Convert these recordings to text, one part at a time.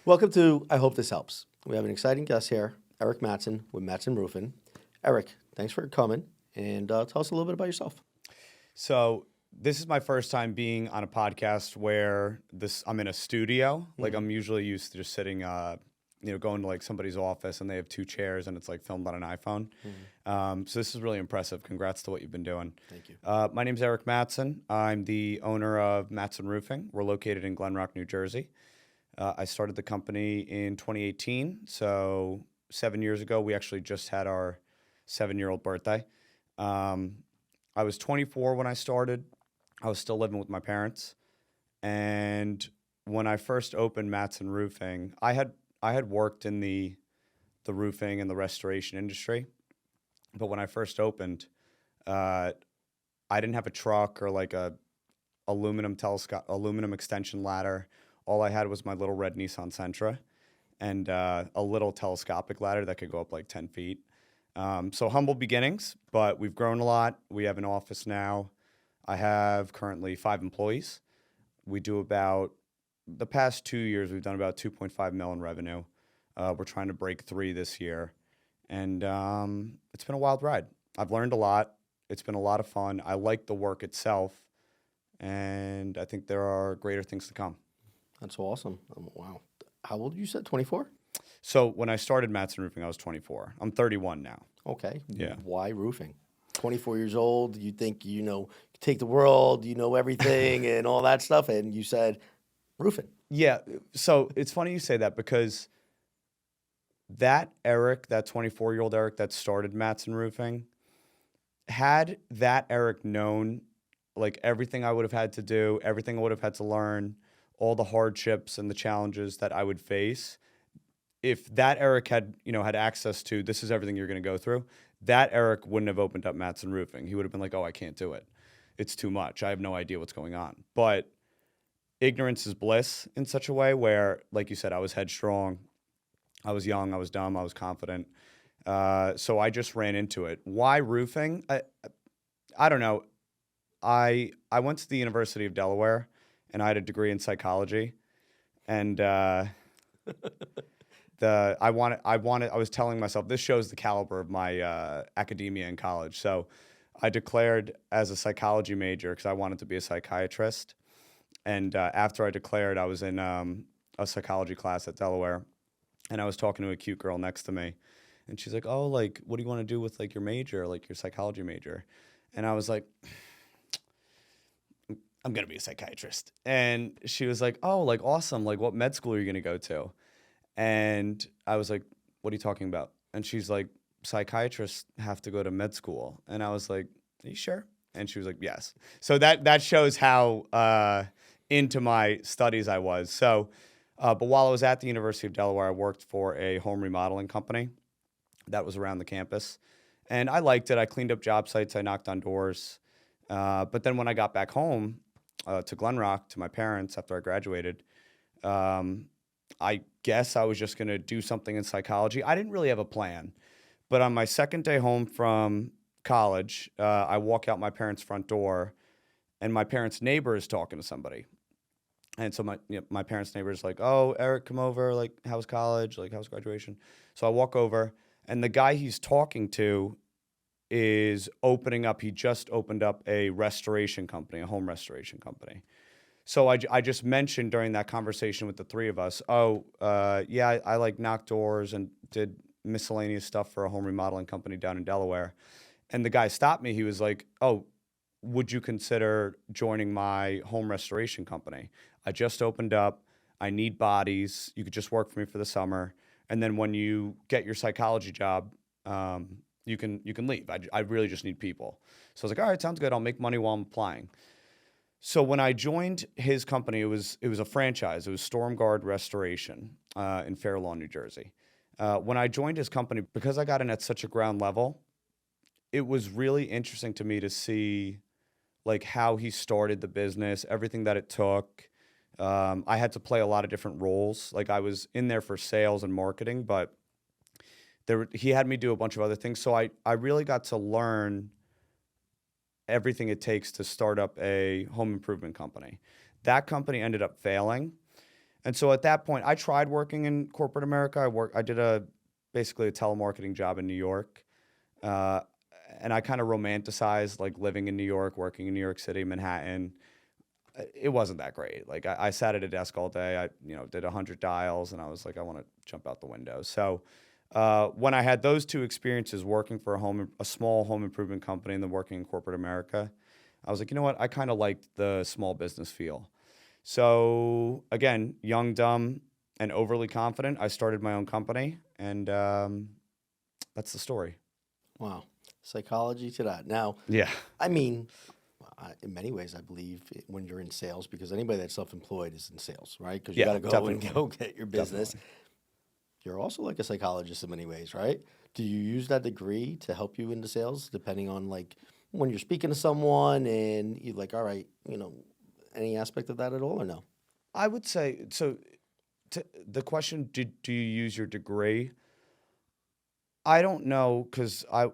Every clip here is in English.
Welcome to I Hope This Helps. We have an exciting guest here, Erik Mattsson with Mattsson Roofing. Erik, thanks for coming, and tell us a little bit about yourself. So this is my first time being on a podcast where I'm in a studio. Like I'm usually used to just sitting, going to like somebody's office and they have two chairs and it's like filmed on an iPhone. So this is really impressive. Congrats to what you've been doing. Thank you. My name's Erik Mattsson. I'm the owner of Mattsson Roofing. We're located in Glen Rock, New Jersey. I started the company in 2018. So 7 years ago, we actually just had our 7-year-old birthday. I was 24 when I started. I was still living with my parents. And when I first opened Mattsson Roofing, I had worked in the roofing and the restoration industry. But when I first opened, I didn't have a truck or like a aluminum extension ladder. All I had was my little red Nissan Sentra and a little telescopic ladder that could go up like 10 feet. So humble beginnings, but we've grown a lot. We have an office now. I have currently 5 employees. We do the past 2 years, we've done about 2.5 million in revenue. We're trying to break 3 this year. And it's been a wild ride. I've learned a lot. It's been a lot of fun. I like the work itself. And I think there are greater things to come. That's awesome. Wow. How old you said? 24? So when I started Mattsson Roofing, I was 24. I'm 31 now. Okay. Yeah. Why roofing? 24 years old, you think take the world, everything and all that stuff, and you said roofing. Yeah. So it's funny you say that because that 24-year-old Erik that started Mattsson Roofing, had that Erik known like everything I would have had to do, everything I would have had to learn, all the hardships and the challenges that I would face, if that Erik had access to this is everything you're going to go through, that Erik wouldn't have opened up Mattsson Roofing. He would have been like, oh, I can't do it. It's too much. I have no idea what's going on. But ignorance is bliss in such a way where, like you said, I was headstrong. I was young. I was dumb. I was confident. So I just ran into it. Why roofing? I don't know. I went to the University of Delaware, and I had a degree in psychology. And I was telling myself, this shows the caliber of my academia in college. So I declared as a psychology major because I wanted to be a psychiatrist. And after I declared, I was in a psychology class at Delaware, and I was talking to a cute girl next to me. And she's like, oh, like, what do you want to do with like your major, like your psychology major? And I was like, I'm going to be a psychiatrist. And she was like, oh, like, awesome. Like, what med school are you going to go to? And I was like, what are you talking about? And she's like, psychiatrists have to go to med school. And I was like, are you sure? And she was like, yes. So that shows how into my studies I was. So, but while I was at the University of Delaware, I worked for a home remodeling company that was around the campus. And I liked it. I cleaned up job sites. I knocked on doors. But then when I got back home to Glen Rock, to my parents after I graduated, I guess I was just going to do something in psychology. I didn't really have a plan. But on my second day home from college, I walk out my parents' front door, and my parents' neighbor is talking to somebody. And so my parents' neighbor is like, oh, Erik, come over. Like, how's college? Like, how's graduation? So I walk over, and the guy he's talking to is opening up. He just opened up a restoration company, a home restoration company. So I just mentioned during that conversation with the three of us, I like knocked doors and did miscellaneous stuff for a home remodeling company down in Delaware. And the guy stopped me. He was like, oh, would you consider joining my home restoration company? I just opened up. I need bodies. You could just work for me for the summer. And then when you get your psychology job, you can leave. I really just need people. So I was like, all right, sounds good. I'll make money while I'm applying. So when I joined his company, it was a franchise. It was Storm Guard Restoration in Fair Lawn, New Jersey. When I joined his company, because I got in at such a ground level, it was really interesting to me to see like how he started the business, everything that it took. I had to play a lot of different roles. Like I was in there for sales and marketing, but he had me do a bunch of other things. So I really got to learn everything it takes to start up a home improvement company. That company ended up failing. And so at that point, I tried working in corporate America. I did basically a telemarketing job in New York. Uh, and I kind of romanticized like living in New York, working in New York City, Manhattan. It wasn't that great. Like I sat at a desk all day. I, did 100 dials, and I was like, I want to jump out the window. So when I had those two experiences, working for a small home improvement company and then working in corporate America, I was like, you know what? I kind of liked the small business feel. So again, young, dumb, and overly confident, I started my own company, and that's the story. Wow. Psychology to that. Now, Yeah. I mean, in many ways, I believe when you're in sales, because anybody that's self-employed is in sales, right? Because you Yeah, got to go and definitely. go get your business. Definitely. You're also like a psychologist in many ways, right? Do you use that degree to help you into sales, depending on like when you're speaking to someone and you're like, all right, any aspect of that at all or no? I would say so. The question, do you use your degree? I don't know because I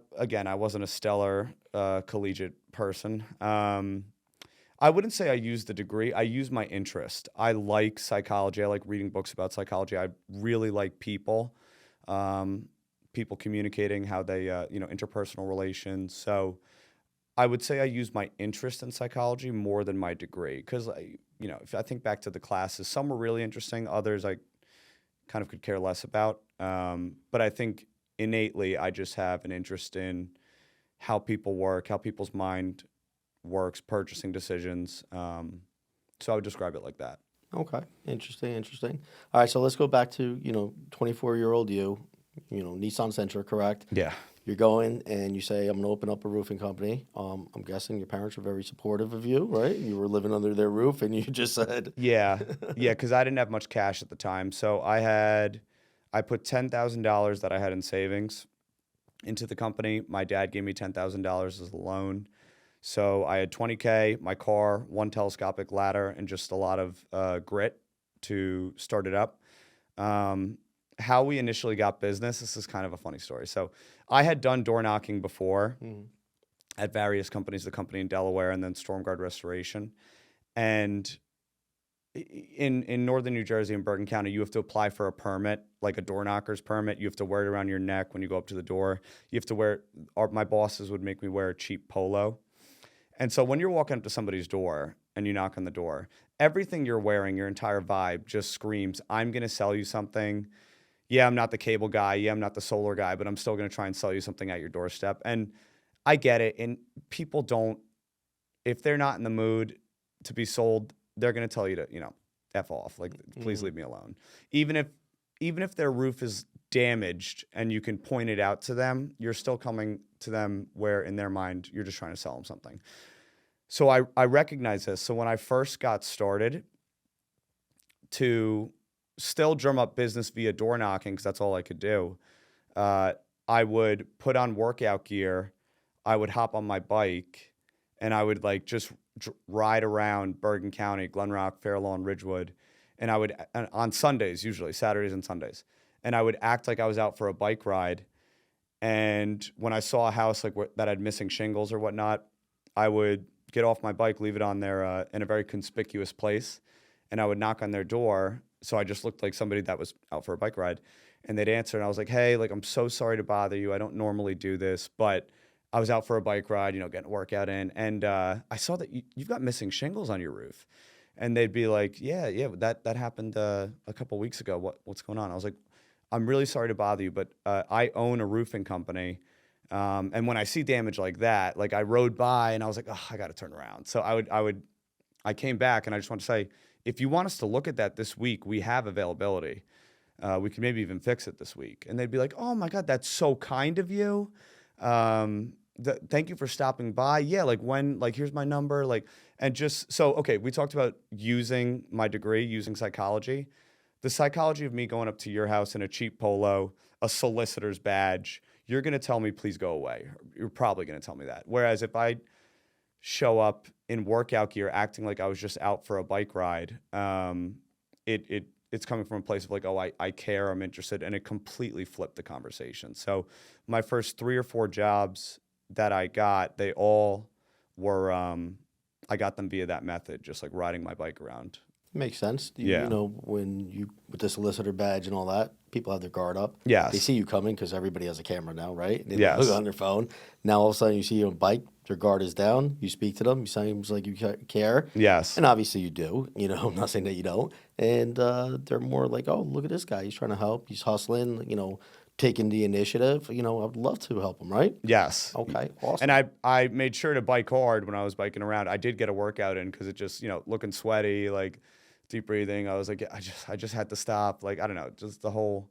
wasn't a stellar collegiate person. I wouldn't say I use the degree. I use my interest. I like psychology. I like reading books about psychology. I really like people, um, people communicating, how they, interpersonal relations. So I would say I use my interest in psychology more than my degree because, if I think back to the classes, some were really interesting. Others I kind of could care less about. But I think innately I just have an interest in how people work, how people's mind works, purchasing decisions. So I would describe it like that. Okay, interesting, interesting. All right, so let's go back to 24-year-old you, Nissan Sentra, correct? Yeah. You're going and you say, I'm going to open up a roofing company. I'm guessing your parents were very supportive of you, right? You were living under their roof and you just said, Yeah. Yeah. Because I didn't have much cash at the time. So I put $10,000 that I had in savings into the company. My dad gave me $10,000 as a loan. So I had 20K, my car, one telescopic ladder, and just a lot of grit to start it up. How we initially got business, this is kind of a funny story. So I had done door knocking before at various companies, the company in Delaware and then Stormguard Restoration. And in northern New Jersey and Bergen County, you have to apply for a permit, like a door knocker's permit. You have to wear it around your neck when you go up to the door. You have to my bosses would make me wear a cheap polo. And so when you're walking up to somebody's door and you knock on the door, everything you're wearing, your entire vibe just screams, I'm going to sell you something. Yeah, I'm not the cable guy. Yeah, I'm not the solar guy, but I'm still going to try and sell you something at your doorstep. And I get it. And people don't, if they're not in the mood to be sold, they're going to tell you to, F off. Like, please leave me alone. Even if their roof is damaged and you can point it out to them, you're still coming to them where in their mind, you're just trying to sell them something. So I recognize this. So when I first got started to still drum up business via door knocking, because that's all I could do, I would put on workout gear. I would hop on my bike and I would like just ride around Bergen County, Glen Rock, Fair Lawn, Ridgewood. And I would, on Sundays, usually Saturdays and Sundays, and I would act like I was out for a bike ride. And when I saw a house like that had missing shingles or whatnot, I would get off my bike, leave it on there in a very conspicuous place, and I would knock on their door. So I just looked like somebody that was out for a bike ride, and they'd answer, and I was like, "Hey, like I'm so sorry to bother you. I don't normally do this, but I was out for a bike ride, getting a workout in, and I saw that you've got missing shingles on your roof." And they'd be like, "Yeah, that happened a couple weeks ago. What's going on?" I was like, "I'm really sorry to bother you, but I own a roofing company, and when I see damage like that, like I rode by and I was like, oh, I got to turn around." So I came back and I just want to say, if you want us to look at that this week, we have availability. We can maybe even fix it this week." And they'd be like, "Oh my God, that's so kind of you. Thank you for stopping by. Yeah, like when, like here's my number, like." And just so, okay, we talked about using my degree, using psychology. The psychology of me going up to your house in a cheap polo, a solicitor's badge, you're going to tell me, please go away. You're probably going to tell me that. Whereas if I show up in workout gear acting like I was just out for a bike ride, it's coming from a place of like, oh, I care, I'm interested, and it completely flipped the conversation. So my first 3 or 4 jobs that I got, they all were, I got them via that method, just like riding my bike around. Makes sense. You Yeah. know, when you with the solicitor badge and all that, people have their guard up. They Yes. see you coming because everybody has a camera now, right? They look Yes. on their phone. Now all of a sudden you see you on a bike, your guard is down. You speak to them. You seems like you care, Yes. and obviously you do. You know, I'm not saying that you don't. And they're more like, oh, look at this guy. He's trying to help. He's hustling. You know, taking the initiative. You know, I'd love to help him, right? Yes. Okay, And awesome. I made sure to bike hard when I was biking around. I did get a workout in because it just, looking sweaty, like deep breathing. I was like, yeah, I just had to stop. Like, I don't know, just the whole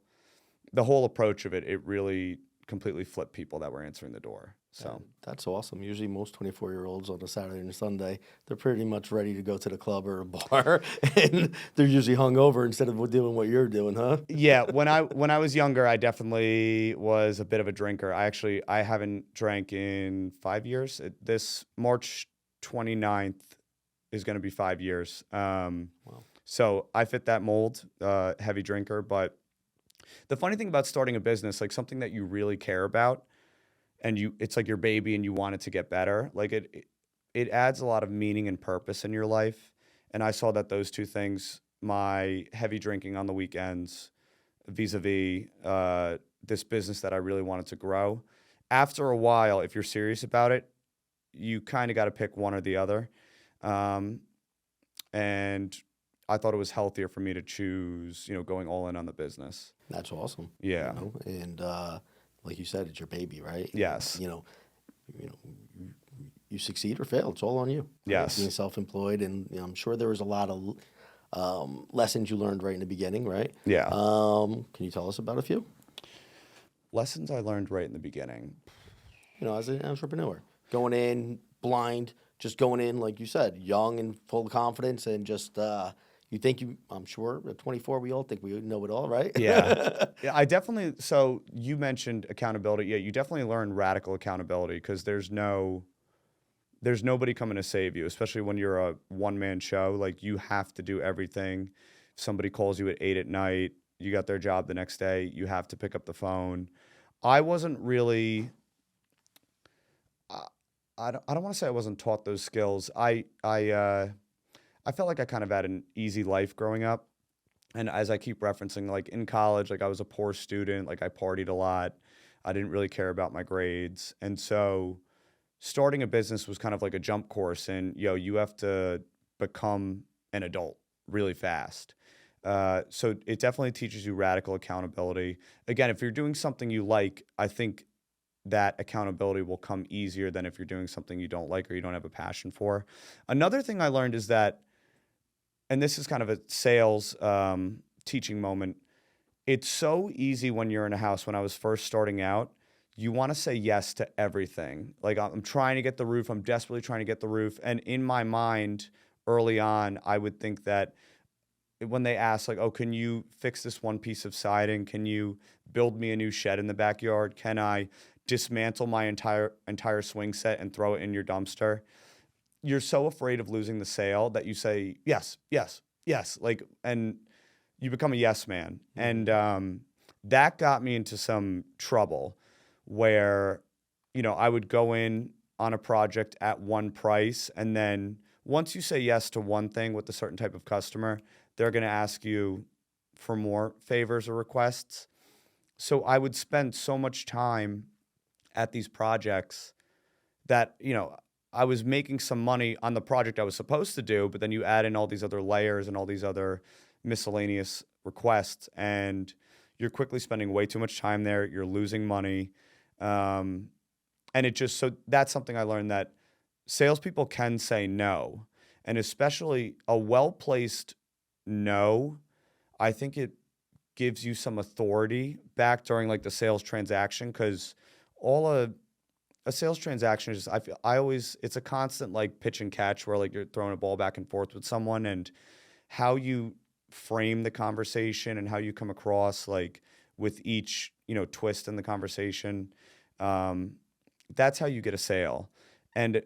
approach of it, it really completely flipped people that were answering the door. So, That's awesome. Usually, most 24-year-olds on a Saturday and Sunday, they're pretty much ready to go to the club or a bar, and they're usually hungover instead of doing what you're doing, huh? yeah, when I was younger, I definitely was a bit of a drinker. I haven't drank in 5 years. This March 29th is going to be 5 years. Wow. So I fit that mold, heavy drinker. But the funny thing about starting a business, like something that you really care about, and it's like your baby and you want it to get better, like it adds a lot of meaning and purpose in your life. And I saw that those two things, my heavy drinking on the weekends vis-a-vis this business that I really wanted to grow. After a while, if you're serious about it, you kind of got to pick one or the other. Um, and I thought it was healthier for me to choose, going all in on the business. That's awesome. You Yeah. know, and like you said, it's your baby, right? And, Yes. you know, you succeed or fail. It's all on you. Right? Being Yes. self-employed, and I'm sure there was a lot of lessons you learned right in the beginning, right? Yeah. Can you tell us about a few? Lessons I learned right in the beginning. You know, as an entrepreneur, going in blind, just going in, like you said, young and full of confidence, and just you think I'm sure at 24, we all think we know it all, right? Yeah. Yeah, so you mentioned accountability. Yeah, you definitely learn radical accountability because there's nobody coming to save you, especially when you're a one-man show. Like, you have to do everything. If somebody calls you at 8 at night, you got their job the next day, you have to pick up the phone. I wasn't really, I don't want to say I wasn't taught those skills. I felt like I kind of had an easy life growing up. And as I keep referencing, like in college, like I was a poor student, like I partied a lot. I didn't really care about my grades. And so starting a business was kind of like a jump course. And, you have to become an adult really fast. So it definitely teaches you radical accountability. Again, if you're doing something you like, I think that accountability will come easier than if you're doing something you don't like or you don't have a passion for. Another thing I learned is that, and this is kind of a sales teaching moment, it's so easy when you're in a house. When I was first starting out, you want to say yes to everything. Like, I'm trying to get the roof. I'm desperately trying to get the roof. And in my mind, early on, I would think that when they ask, like, oh, can you fix this one piece of siding? Can you build me a new shed in the backyard? Can I dismantle my entire swing set and throw it in your dumpster? You're so afraid of losing the sale that you say yes, yes, yes, like, and you become a yes man. And that got me into some trouble where, I would go in on a project at one price, and then once you say yes to one thing with a certain type of customer, they're going to ask you for more favors or requests. So I would spend so much time at these projects that, I was making some money on the project I was supposed to do, but then you add in all these other layers and all these other miscellaneous requests, and you're quickly spending way too much time there. You're losing money. And so that's something I learned, that salespeople can say no. And especially a well-placed no, I think it gives you some authority back during like the sales transaction, because all a sales transaction is just, it's a constant like pitch and catch where like you're throwing a ball back and forth with someone, and how you frame the conversation and how you come across like with each, twist in the conversation. That's how you get a sale. And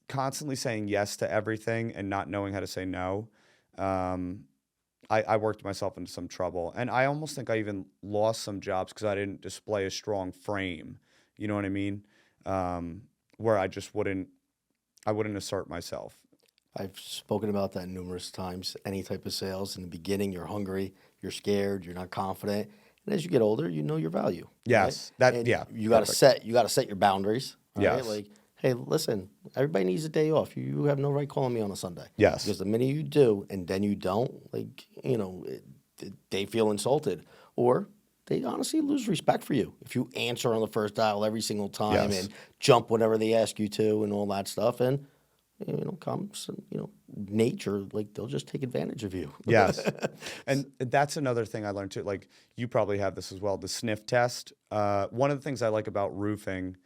constantly saying yes to everything and not knowing how to say no. I worked myself into some trouble, and I almost think I even lost some jobs because I didn't display a strong frame. You know what I mean? Where I wouldn't assert myself. I've spoken about that numerous times. Any type of sales, in the beginning, you're hungry, you're scared, you're not confident. And as you get older, you know your value, right? Yes. That, And yeah. you got to Perfect. set your boundaries, right? Yes. Like, hey, listen, everybody needs a day off. You have no right calling me on a Sunday. Yes. Because the minute you do and then you don't, like, they feel insulted, or they honestly lose respect for you if you answer on the first dial every single time Yes. and jump whenever they ask you to and all that stuff. And comes nature, like they'll just take advantage of you. Yes. And that's another thing I learned too. Like you probably have this as well, the sniff test. One of the things I like about roofing,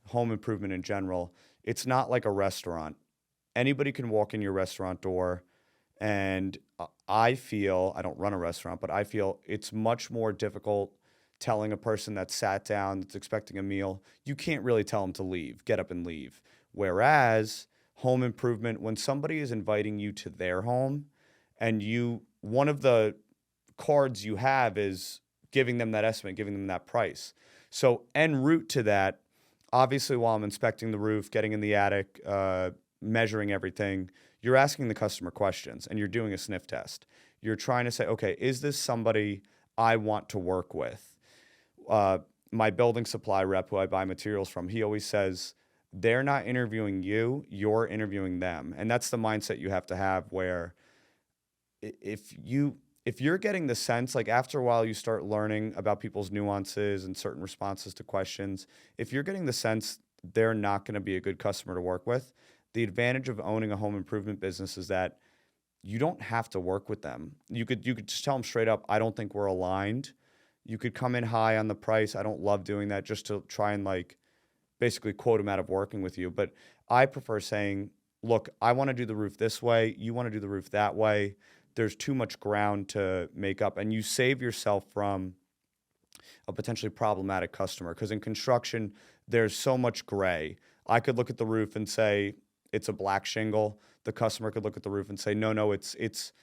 home improvement in general, it's not like a restaurant. Anybody can walk in your restaurant door, and I feel, I don't run a restaurant, but I feel it's much more difficult telling a person that sat down, that's expecting a meal, you can't really tell them to leave, get up and leave. Whereas home improvement, when somebody is inviting you to their home, and one of the cards you have is giving them that estimate, giving them that price. So en route to that, obviously while I'm inspecting the roof, getting in the attic, measuring everything, you're asking the customer questions and you're doing a sniff test. You're trying to say, okay, is this somebody I want to work with? My building supply rep, who I buy materials from, he always says, they're not interviewing you, you're interviewing them. And that's the mindset you have to have, where if you're getting the sense, like after a while you start learning about people's nuances and certain responses to questions, if you're getting the sense they're not going to be a good customer to work with, the advantage of owning a home improvement business is that you don't have to work with them. You could just tell them straight up, I don't think we're aligned. You could come in high on the price. I don't love doing that, just to try and like basically quote them out of working with you. But I prefer saying, look, I want to do the roof this way. You want to do the roof that way. There's too much ground to make up, and you save yourself from a potentially problematic customer. Because in construction, there's so much gray. I could look at the roof and say it's a black shingle. The customer could look at the roof and say, no, it's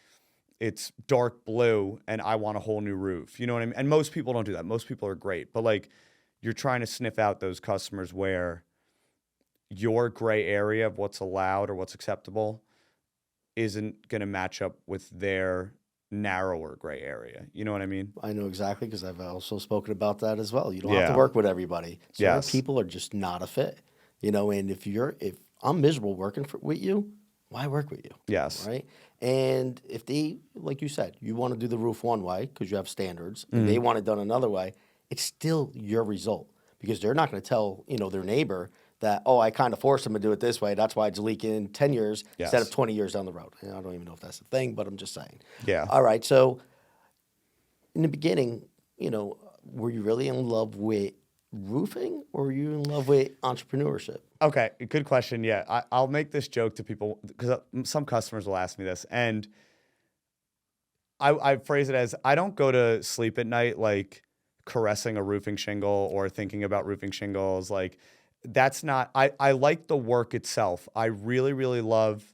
dark blue, and I want a whole new roof. You know what I mean? And most people don't do that. Most people are great, but like you're trying to sniff out those customers where your gray area of what's allowed or what's acceptable isn't going to match up with their narrower gray area. You know what I mean? I know exactly, because I've also spoken about that as well. You don't have to Yeah. work with everybody. Certain Yes. people are just not a fit, and if I'm miserable working with you, why work with you? Yes. Right? And if they, like you said, you want to do the roof one way because you have standards, and they want it done another way, it's still your result, because they're not going to tell, their neighbor that, oh, I kind of forced them to do it this way. That's why it's leaking 10 years instead of Yes. 20 years down the road. I don't even know if that's a thing, but I'm just saying. Yeah. All right. So in the beginning, were you really in love with roofing, or were you in love with entrepreneurship? Okay, good question. Yeah, I'll make this joke to people because some customers will ask me this, and I phrase it as, I don't go to sleep at night like caressing a roofing shingle or thinking about roofing shingles. Like that's not, I like the work itself. I really, really love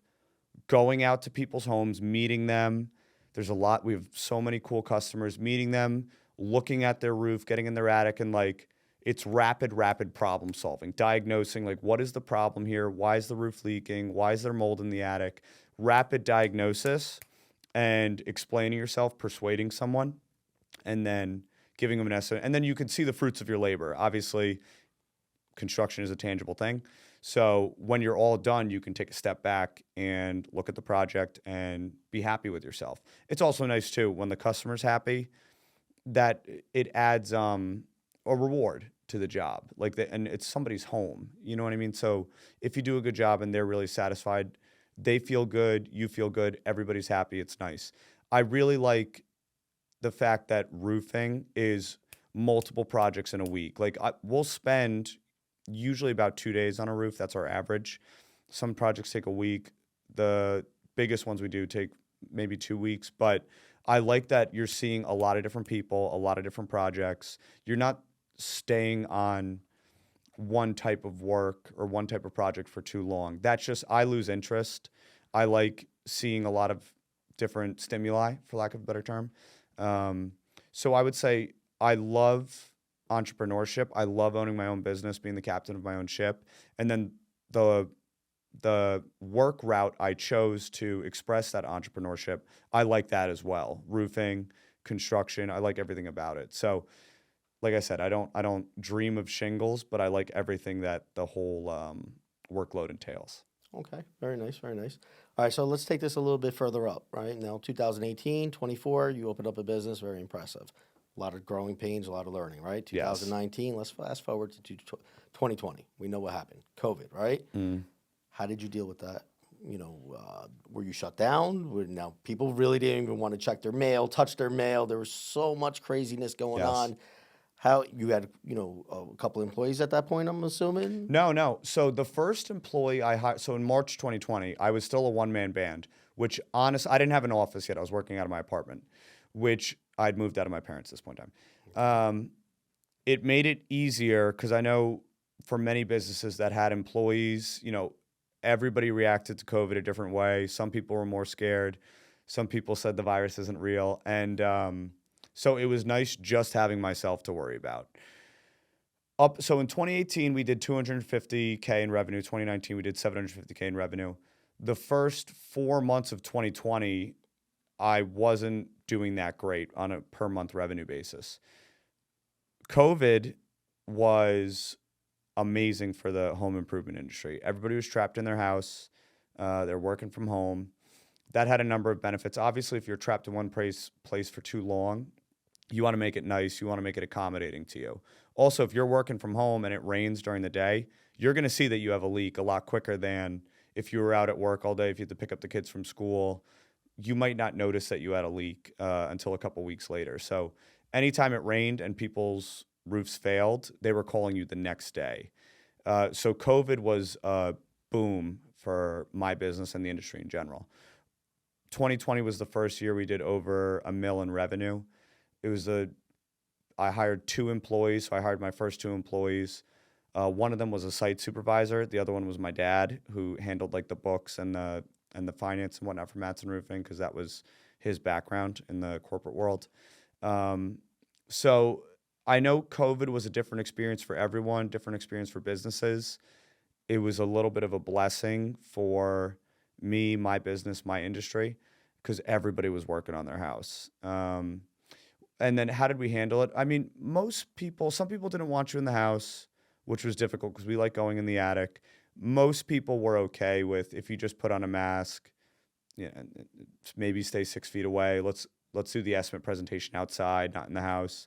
going out to people's homes, meeting them. We have so many cool customers, meeting them, looking at their roof, getting in their attic, and like, it's rapid problem solving, diagnosing, like, what is the problem here? Why is the roof leaking? Why is there mold in the attic? Rapid diagnosis and explaining yourself, persuading someone, and then giving them an estimate. And then you can see the fruits of your labor. Obviously, construction is a tangible thing. So when you're all done, you can take a step back and look at the project and be happy with yourself. It's also nice too, when the customer's happy, that it adds a reward to the job, and it's somebody's home. You know what I mean? So if you do a good job and they're really satisfied, they feel good, you feel good, everybody's happy. It's nice. I really like the fact that roofing is multiple projects in a week. Like we'll spend usually about 2 days on a roof. That's our average. Some projects take a week. The biggest ones we do take maybe 2 weeks, but I like that you're seeing a lot of different people, a lot of different projects. You're not staying on one type of work or one type of project for too long. That's just, I lose interest. I like seeing a lot of different stimuli, for lack of a better term. So I would say I love entrepreneurship. I love owning my own business, being the captain of my own ship. And then the the work route I chose to express that entrepreneurship, I like that as well. Roofing, construction, I like everything about it. So, like I said, I don't dream of shingles, but I like everything that the whole workload entails. Okay, very nice, very nice. All right, so let's take this a little bit further up, right? Now, 2018, 24, you opened up a business, very impressive. A lot of growing pains, a lot of learning, right? Yes. 2019, let's fast forward to 2020. We know what happened. COVID, right? Mm. How did you deal with that? Were you shut down? Now, people really didn't even want to check their mail, touch their mail. There was so much craziness going Yes. on. How you had, a couple employees at that point, I'm assuming? No, no. So the first employee I hired, so in March 2020, I was still a one-man band, which honestly, I didn't have an office yet. I was working out of my apartment, which I'd moved out of my parents at this point in time. It made it easier because I know for many businesses that had employees, everybody reacted to COVID a different way. Some people were more scared. Some people said the virus isn't real. And so it was nice just having myself to worry about. So in 2018, we did 250K in revenue. 2019, we did 750K in revenue. The first 4 months of 2020, I wasn't doing that great on a per month revenue basis. COVID was amazing for the home improvement industry. Everybody was trapped in their house. They're working from home. That had a number of benefits. Obviously, if you're trapped in one place for too long, you want to make it nice. You want to make it accommodating to you. Also, if you're working from home and it rains during the day, you're going to see that you have a leak a lot quicker than if you were out at work all day, if you had to pick up the kids from school. You might not notice that you had a leak until a couple weeks later. So anytime it rained and people's roofs failed, they were calling you the next day. So COVID was a boom for my business and the industry in general. 2020 was the first year we did over $1 million in revenue. I hired 2 employees, so I hired my first 2 employees. One of them was a site supervisor. The other one was my dad, who handled like the books and the finance and whatnot for Mattsson Roofing, because that was his background in the corporate world. So I know COVID was a different experience for everyone, different experience for businesses. It was a little bit of a blessing for me, my business, my industry, because everybody was working on their house. And then how did we handle it? I mean, some people didn't want you in the house, which was difficult because we like going in the attic. Most people were okay with if you just put on a mask, maybe stay 6 feet away. Let's do the estimate presentation outside, not in the house.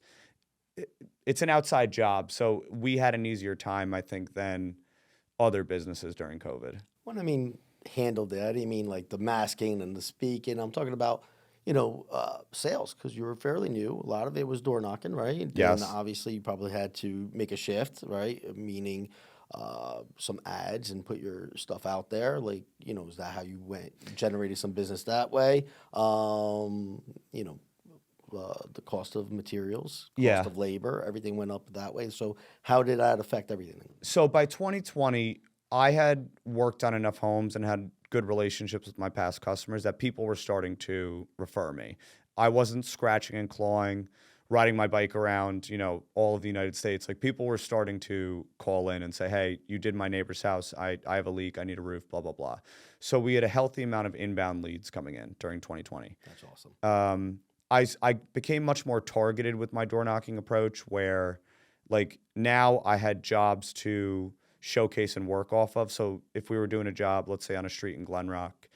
It's an outside job, so we had an easier time, I think, than other businesses during COVID. When I mean handled it, I didn't mean like the masking and the speaking. I'm talking about, sales, because you were fairly new. A lot of it was door knocking, right? And Yes. obviously you probably had to make a shift, right? Meaning some ads and put your stuff out there. Like, is that how you generated some business that way? The cost of materials, Yeah. cost of labor, everything went up that way. So how did that affect everything? So by 2020, I had worked on enough homes and had good relationships with my past customers that people were starting to refer me. I wasn't scratching and clawing, riding my bike around, all of the United States. Like, people were starting to call in and say, hey, you did my neighbor's house. I have a leak. I need a roof, blah, blah, blah. So we had a healthy amount of inbound leads coming in during 2020. That's awesome. I became much more targeted with my door knocking approach, where like now I had jobs to showcase and work off of. So if we were doing a job, let's say on a street in Glen Rock,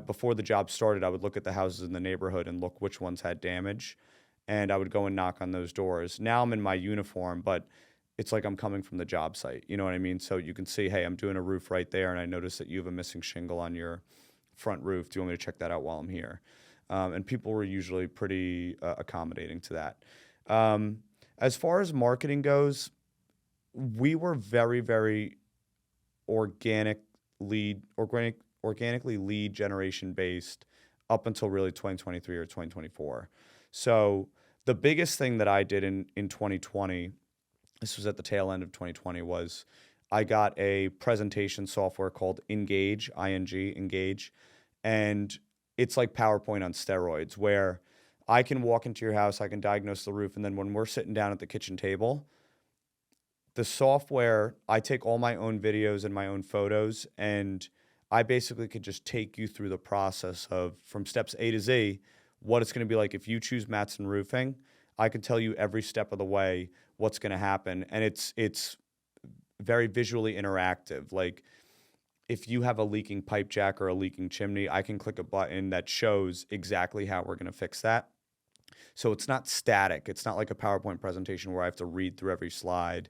before the job started, I would look at the houses in the neighborhood and look which ones had damage, and I would go and knock on those doors. Now I'm in my uniform, but it's like I'm coming from the job site. You know what I mean? So you can see, hey, I'm doing a roof right there, and I notice that you have a missing shingle on your front roof. Do you want me to check that out while I'm here? And people were usually pretty accommodating to that. As far as marketing goes, we were very, very organically lead generation based up until really 2023 or 2024. So the biggest thing that I did in 2020, this was at the tail end of 2020, was I got a presentation software called Engage, I-N-G, Engage, and it's like PowerPoint on steroids, where I can walk into your house, I can diagnose the roof, and then when we're sitting down at the kitchen table, the software, I take all my own videos and my own photos, and I basically could just take you through the process of from steps A to Z, what it's going to be like if you choose Mattsson Roofing. I could tell you every step of the way what's going to happen, and it's very visually interactive. Like if you have a leaking pipe jack or a leaking chimney, I can click a button that shows exactly how we're going to fix that. So it's not static. It's not like a PowerPoint presentation where I have to read through every slide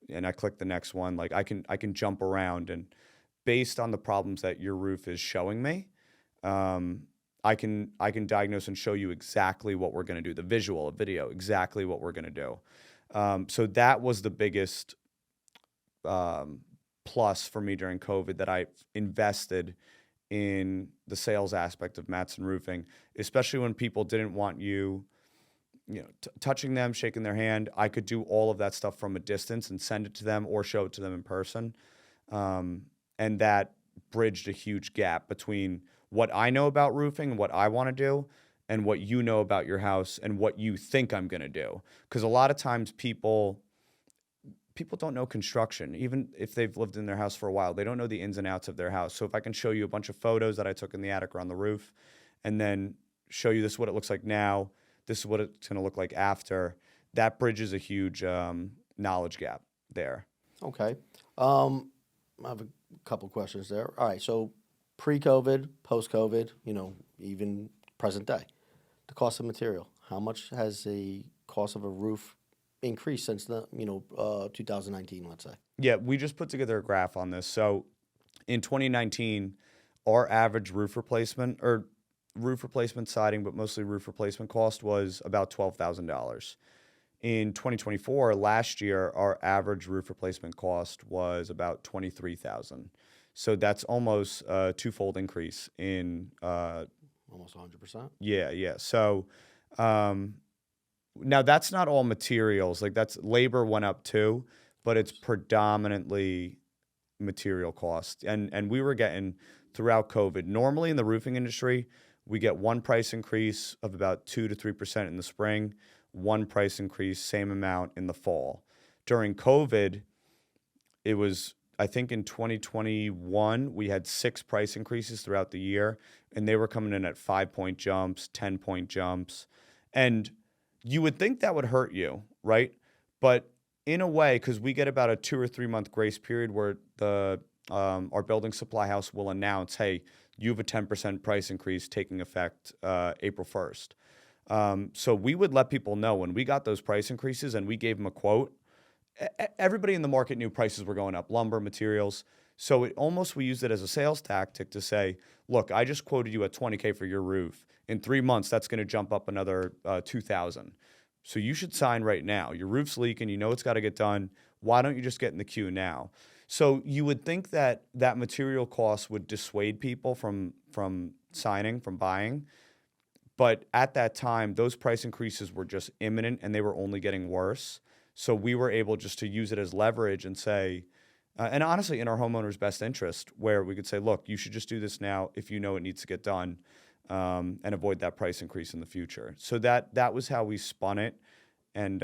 and I click the next one. Like I can jump around, and based on the problems that your roof is showing me, I can diagnose and show you exactly what we're going to do, the visual, a video, exactly what we're going to do. So that was the biggest plus for me during COVID, that I invested in the sales aspect of Mattsson Roofing, especially when people didn't want touching them, shaking their hand. I could do all of that stuff from a distance and send it to them or show it to them in person. And that bridged a huge gap between what I know about roofing and what I want to do, and what you know about your house and what you think I'm going to do. Because a lot of times people don't know construction. Even if they've lived in their house for a while, they don't know the ins and outs of their house. So if I can show you a bunch of photos that I took in the attic or on the roof, and then show you this is what it looks like now, this is what it's going to look like after, that bridges a huge knowledge gap there. Okay. I have a couple questions there. All right. So pre-COVID, post-COVID, even present day, the cost of material. How much has the cost of a roof increased since 2019, let's say? Yeah, we just put together a graph on this. So in 2019, our average roof replacement siding, but mostly roof replacement cost was about $12,000. In 2024, last year, our average roof replacement cost was about $23,000. So that's almost a twofold increase in almost 100%. Yeah. So now that's not all materials. Like that's labor went up too, but it's predominantly material cost. And we were getting throughout COVID. Normally in the roofing industry, we get one price increase of about 2 to 3% in the spring, one price increase, same amount in the fall. During COVID, it was, I think in 2021, we had 6 price increases throughout the year, and they were coming in at 5-point jumps, 10-point jumps. And you would think that would hurt you, right? But in a way, because we get about a 2 or 3 month grace period where our building supply house will announce, hey, you have a 10% price increase taking effect April 1st. So we would let people know when we got those price increases and we gave them a quote. Everybody in the market knew prices were going up, lumber, materials. So we used it as a sales tactic to say, look, I just quoted you at $20K for your roof. In 3 months, that's going to jump up another $2,000. So you should sign right now. Your roof's leaking. You know it's got to get done. Why don't you just get in the queue now? So you would think that material cost would dissuade people from signing, from buying. But at that time, those price increases were just imminent and they were only getting worse. So we were able just to use it as leverage and say, and honestly, in our homeowner's best interest, where we could say, look, you should just do this now if you know it needs to get done, and avoid that price increase in the future. So that was how we spun it, and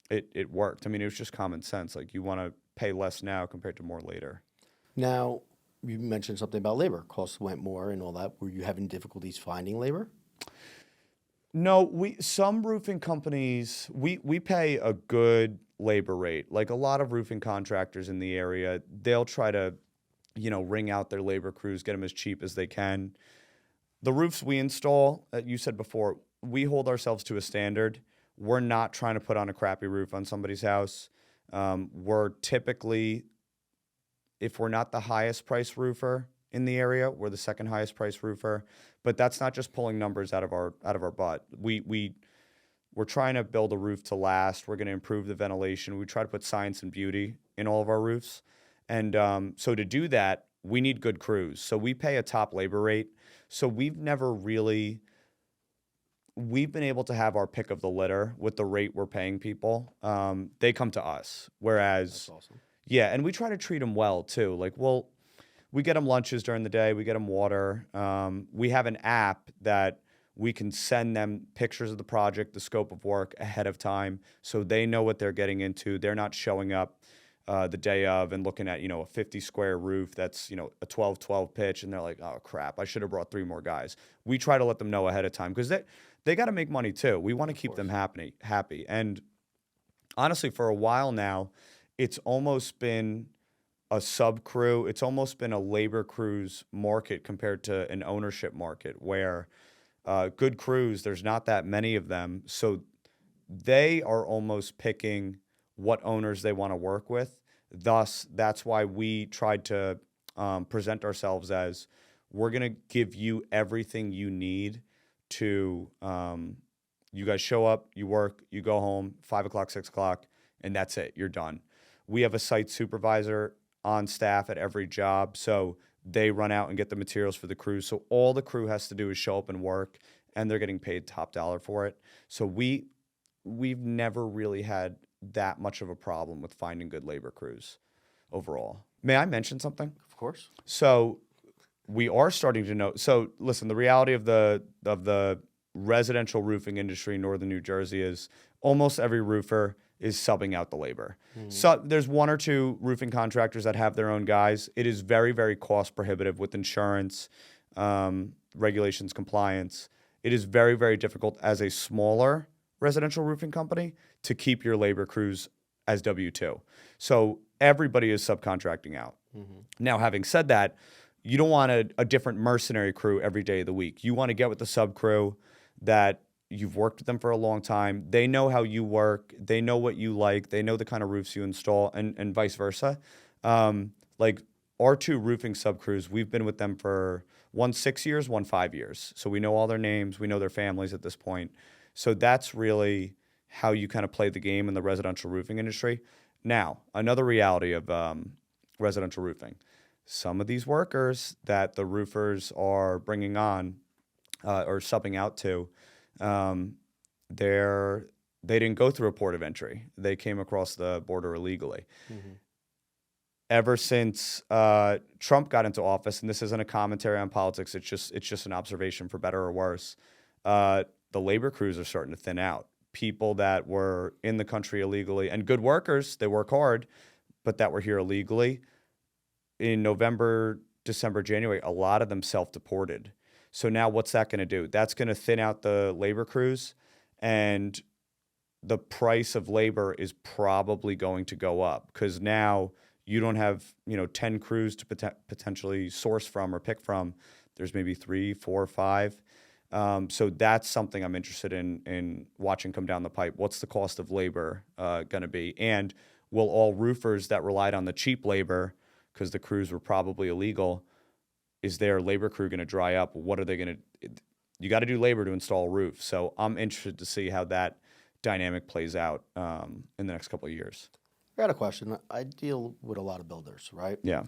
it worked. I mean, it was just common sense. Like you want to pay less now compared to more later. Now, you mentioned something about labor. Costs went more and all that. Were you having difficulties finding labor? No, some roofing companies, we pay a good labor rate. Like a lot of roofing contractors in the area, they'll try to, wring out their labor crews, get them as cheap as they can. The roofs we install, you said before, we hold ourselves to a standard. We're not trying to put on a crappy roof on somebody's house. We're typically, if we're not the highest price roofer in the area, we're the second highest price roofer. But that's not just pulling numbers out of our butt. We're trying to build a roof to last. We're going to improve the ventilation. We try to put science and beauty in all of our roofs. And so to do that, we need good crews. So we pay a top labor rate. So we've been able to have our pick of the litter with the rate we're paying people. They come to us. Whereas, That's awesome. Yeah, and we try to treat them well too. Like, we get them lunches during the day. We get them water. We have an app that We can send them pictures of the project, the scope of work ahead of time, so they know what they're getting into. They're not showing up the day of and looking at, a 50 square roof that's, a 12-12 pitch, and they're like, oh crap, I should have brought 3 more guys. We try to let them know ahead of time because they got to make money too. We want to keep them happy. And honestly, for a while now, it's almost been a sub crew. It's almost been a labor crews market compared to an ownership market where good crews, there's not that many of them. So they are almost picking what owners they want to work with. Thus, that's why we tried to present ourselves as, we're going to give you everything you need to, you guys show up, you work, you go home, 5 o'clock, 6 o'clock, and that's it. You're done. We have a site supervisor on staff at every job, so they run out and get the materials for the crew. So all the crew has to do is show up and work, and they're getting paid top dollar for it. So we've never really had that much of a problem with finding good labor crews overall. May I mention something? Of course. So we are starting to know. So listen, the reality of the residential roofing industry in northern New Jersey is almost every roofer is subbing out the labor. So there's 1 or 2 roofing contractors that have their own guys. It is very, very cost prohibitive with insurance, regulations, compliance. It is very, very difficult as a smaller residential roofing company to keep your labor crews as W-2. So everybody is subcontracting out. Now, having said that, you don't want a different mercenary crew every day of the week. You want to get with the sub crew that you've worked with them for a long time. They know how you work. They know what you like. They know the kind of roofs you install, and vice versa. Like our 2 roofing sub crews, we've been with them for one 6 years, one 5 years. So we know all their names. We know their families at this point. So that's really how you kind of play the game in the residential roofing industry. Now, another reality of residential roofing. Some of these workers that the roofers are bringing on or subbing out to, they didn't go through a port of entry. They came across the border illegally. Ever since Trump got into office, and this isn't a commentary on politics, it's just an observation for better or worse, the labor crews are starting to thin out. People that were in the country illegally, and good workers, they work hard, but that were here illegally, in November, December, January, a lot of them self-deported. So now what's that going to do? That's going to thin out the labor crews, and the price of labor is probably going to go up because now you don't have 10 crews to potentially source from or pick from. There's maybe 3, 4, 5. So that's something I'm interested in watching come down the pipe. What's the cost of labor going to be? And will all roofers that relied on the cheap labor, because the crews were probably illegal, is their labor crew going to dry up? What are they going to? You got to do labor to install a roof. So I'm interested to see how that dynamic plays out in the next couple of years. I got a question. I deal with a lot of builders, right? Yeah.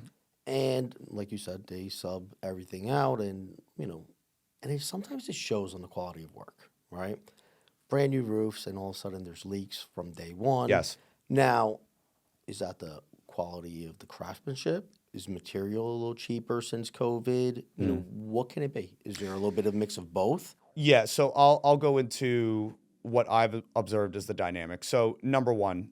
And like you said, they sub everything out, and sometimes it shows on the quality of work, right? Brand new roofs, and all of a sudden there's leaks from day one. Yes. Now, is that the quality of the craftsmanship? Is material a little cheaper since COVID? What can it be? Is there a little bit of mix of both? Yeah. So I'll go into what I've observed as the dynamic. So number one,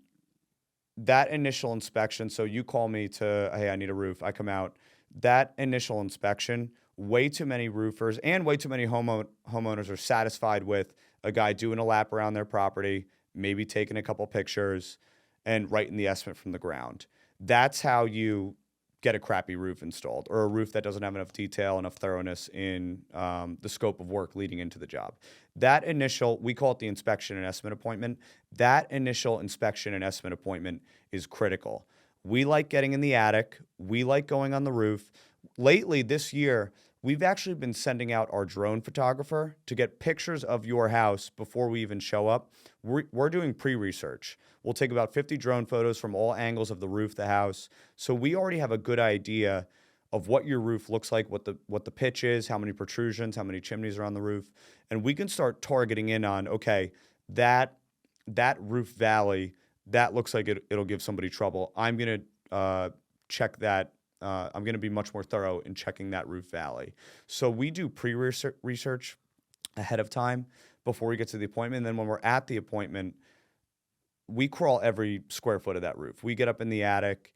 that initial inspection. So you call me to, hey, I need a roof. I come out. That initial inspection, way too many roofers and way too many homeowners are satisfied with a guy doing a lap around their property, maybe taking a couple pictures and writing the estimate from the ground. That's how you get a crappy roof installed, or a roof that doesn't have enough detail, enough thoroughness in the scope of work leading into the job. That initial, we call it the inspection and estimate appointment. That initial inspection and estimate appointment is critical. We like getting in the attic. We like going on the roof. Lately, this year, we've actually been sending out our drone photographer to get pictures of your house before we even show up. We're doing pre-research. We'll take about 50 drone photos from all angles of the roof, the house. So we already have a good idea of what your roof looks like, what the pitch is, how many protrusions, how many chimneys are on the roof. And we can start targeting in on, okay, that roof valley, that looks like it'll give somebody trouble. I'm going to check that. I'm going to be much more thorough in checking that roof valley. So we do pre-research ahead of time before we get to the appointment. And then when we're at the appointment, we crawl every square foot of that roof. We get up in the attic.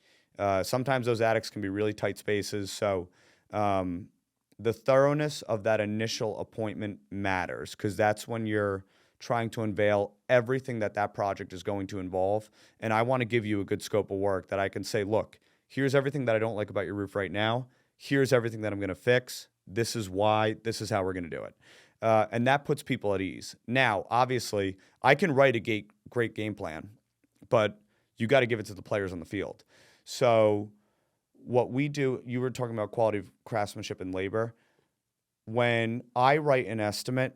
Sometimes those attics can be really tight spaces. So the thoroughness of that initial appointment matters, because that's when you're trying to unveil everything that that project is going to involve. And I want to give you a good scope of work that I can say, look, here's everything that I don't like about your roof right now. Here's everything that I'm going to fix. This is why. This is how we're going to do it. And that puts people at ease. Now, obviously, I can write a great game plan, but you got to give it to the players on the field. So what we do, you were talking about quality of craftsmanship and labor. When I write an estimate,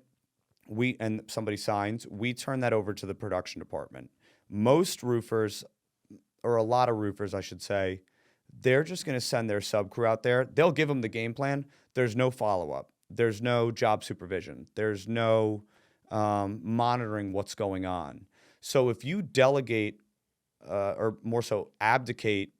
and somebody signs, we turn that over to the production department. Most roofers, or a lot of roofers, I should say, they're just going to send their sub crew out there. They'll give them the game plan. There's no follow-up. There's no job supervision. There's no monitoring what's going on. So if you delegate, or more so abdicate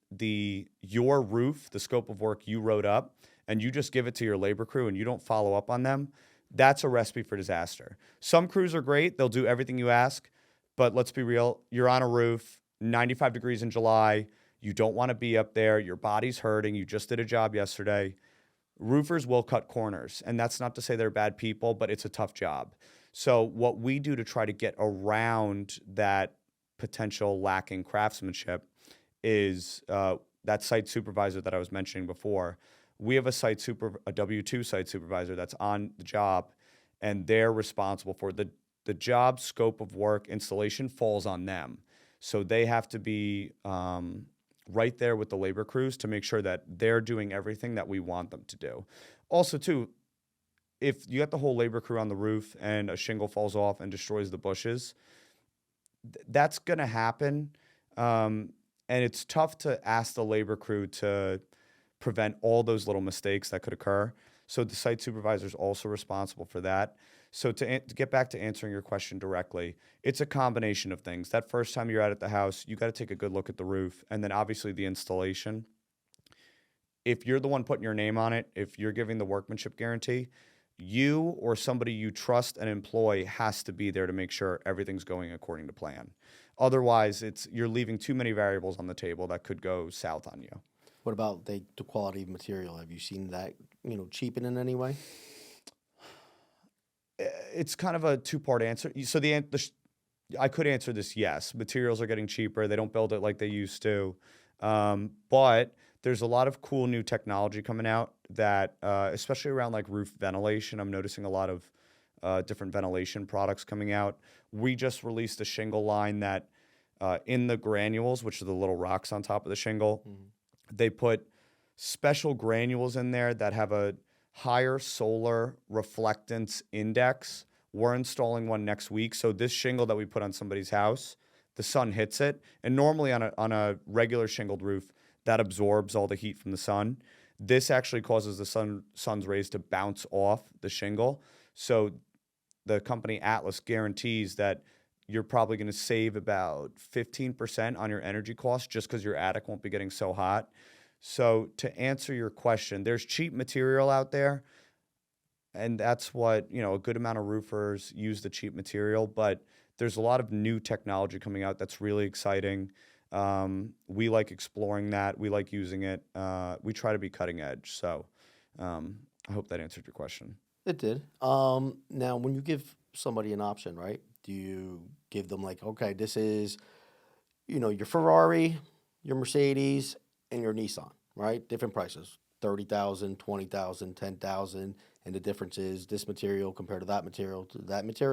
your roof, the scope of work you wrote up, and you just give it to your labor crew and you don't follow up on them, that's a recipe for disaster. Some crews are great. They'll do everything you ask. But let's be real. You're on a roof, 95 degrees in July. You don't want to be up there. Your body's hurting. You just did a job yesterday. Roofers will cut corners. And that's not to say they're bad people, but it's a tough job. So what we do to try to get around that potential lacking craftsmanship is that site supervisor that I was mentioning before. We have a W-2 site supervisor that's on the job, and they're responsible for the job scope of work. Installation falls on them. So they have to be right there with the labor crews to make sure that they're doing everything that we want them to do. Also, too, if you got the whole labor crew on the roof and a shingle falls off and destroys the bushes, that's going to happen. And it's tough to ask the labor crew to prevent all those little mistakes that could occur. So the site supervisor is also responsible for that. So to get back to answering your question directly, it's a combination of things. That first time you're out at the house, you got to take a good look at the roof, and then obviously the installation. If you're the one putting your name on it, if you're giving the workmanship guarantee, you or somebody you trust and employ has to be there to make sure everything's going according to plan. Otherwise, you're leaving too many variables on the table that could go south on you. What about the quality of material? Have you seen that, cheapen in any way? It's kind of a two-part answer. So I could answer this yes. Materials are getting cheaper. They don't build it like they used to. But there's a lot of cool new technology coming out that, especially around like roof ventilation, I'm noticing a lot of different ventilation products coming out. We just released a shingle line that in the granules, which are the little rocks on top of the shingle, they put special granules in there that have a higher solar reflectance index. We're installing one next week. So this shingle that we put on somebody's house, the sun hits it. And normally on a regular shingled roof, that absorbs all the heat from the sun. This actually causes the sun's rays to bounce off the shingle. So the company Atlas guarantees that you're probably going to save about 15% on your energy costs just because your attic won't be getting so hot. So to answer your question, there's cheap material out there, and that's what, a good amount of roofers use, the cheap material, but there's a lot of new technology coming out that's really exciting. We like exploring that. We like using it. We try to be cutting edge. So I hope that answered your question. It did. Now, when you give somebody an option, right, do you give them like, okay, this is, your Ferrari, your Mercedes, and your Nissan, right? Different prices, 30,000, 20,000, 10,000, and the difference is this material compared to that material,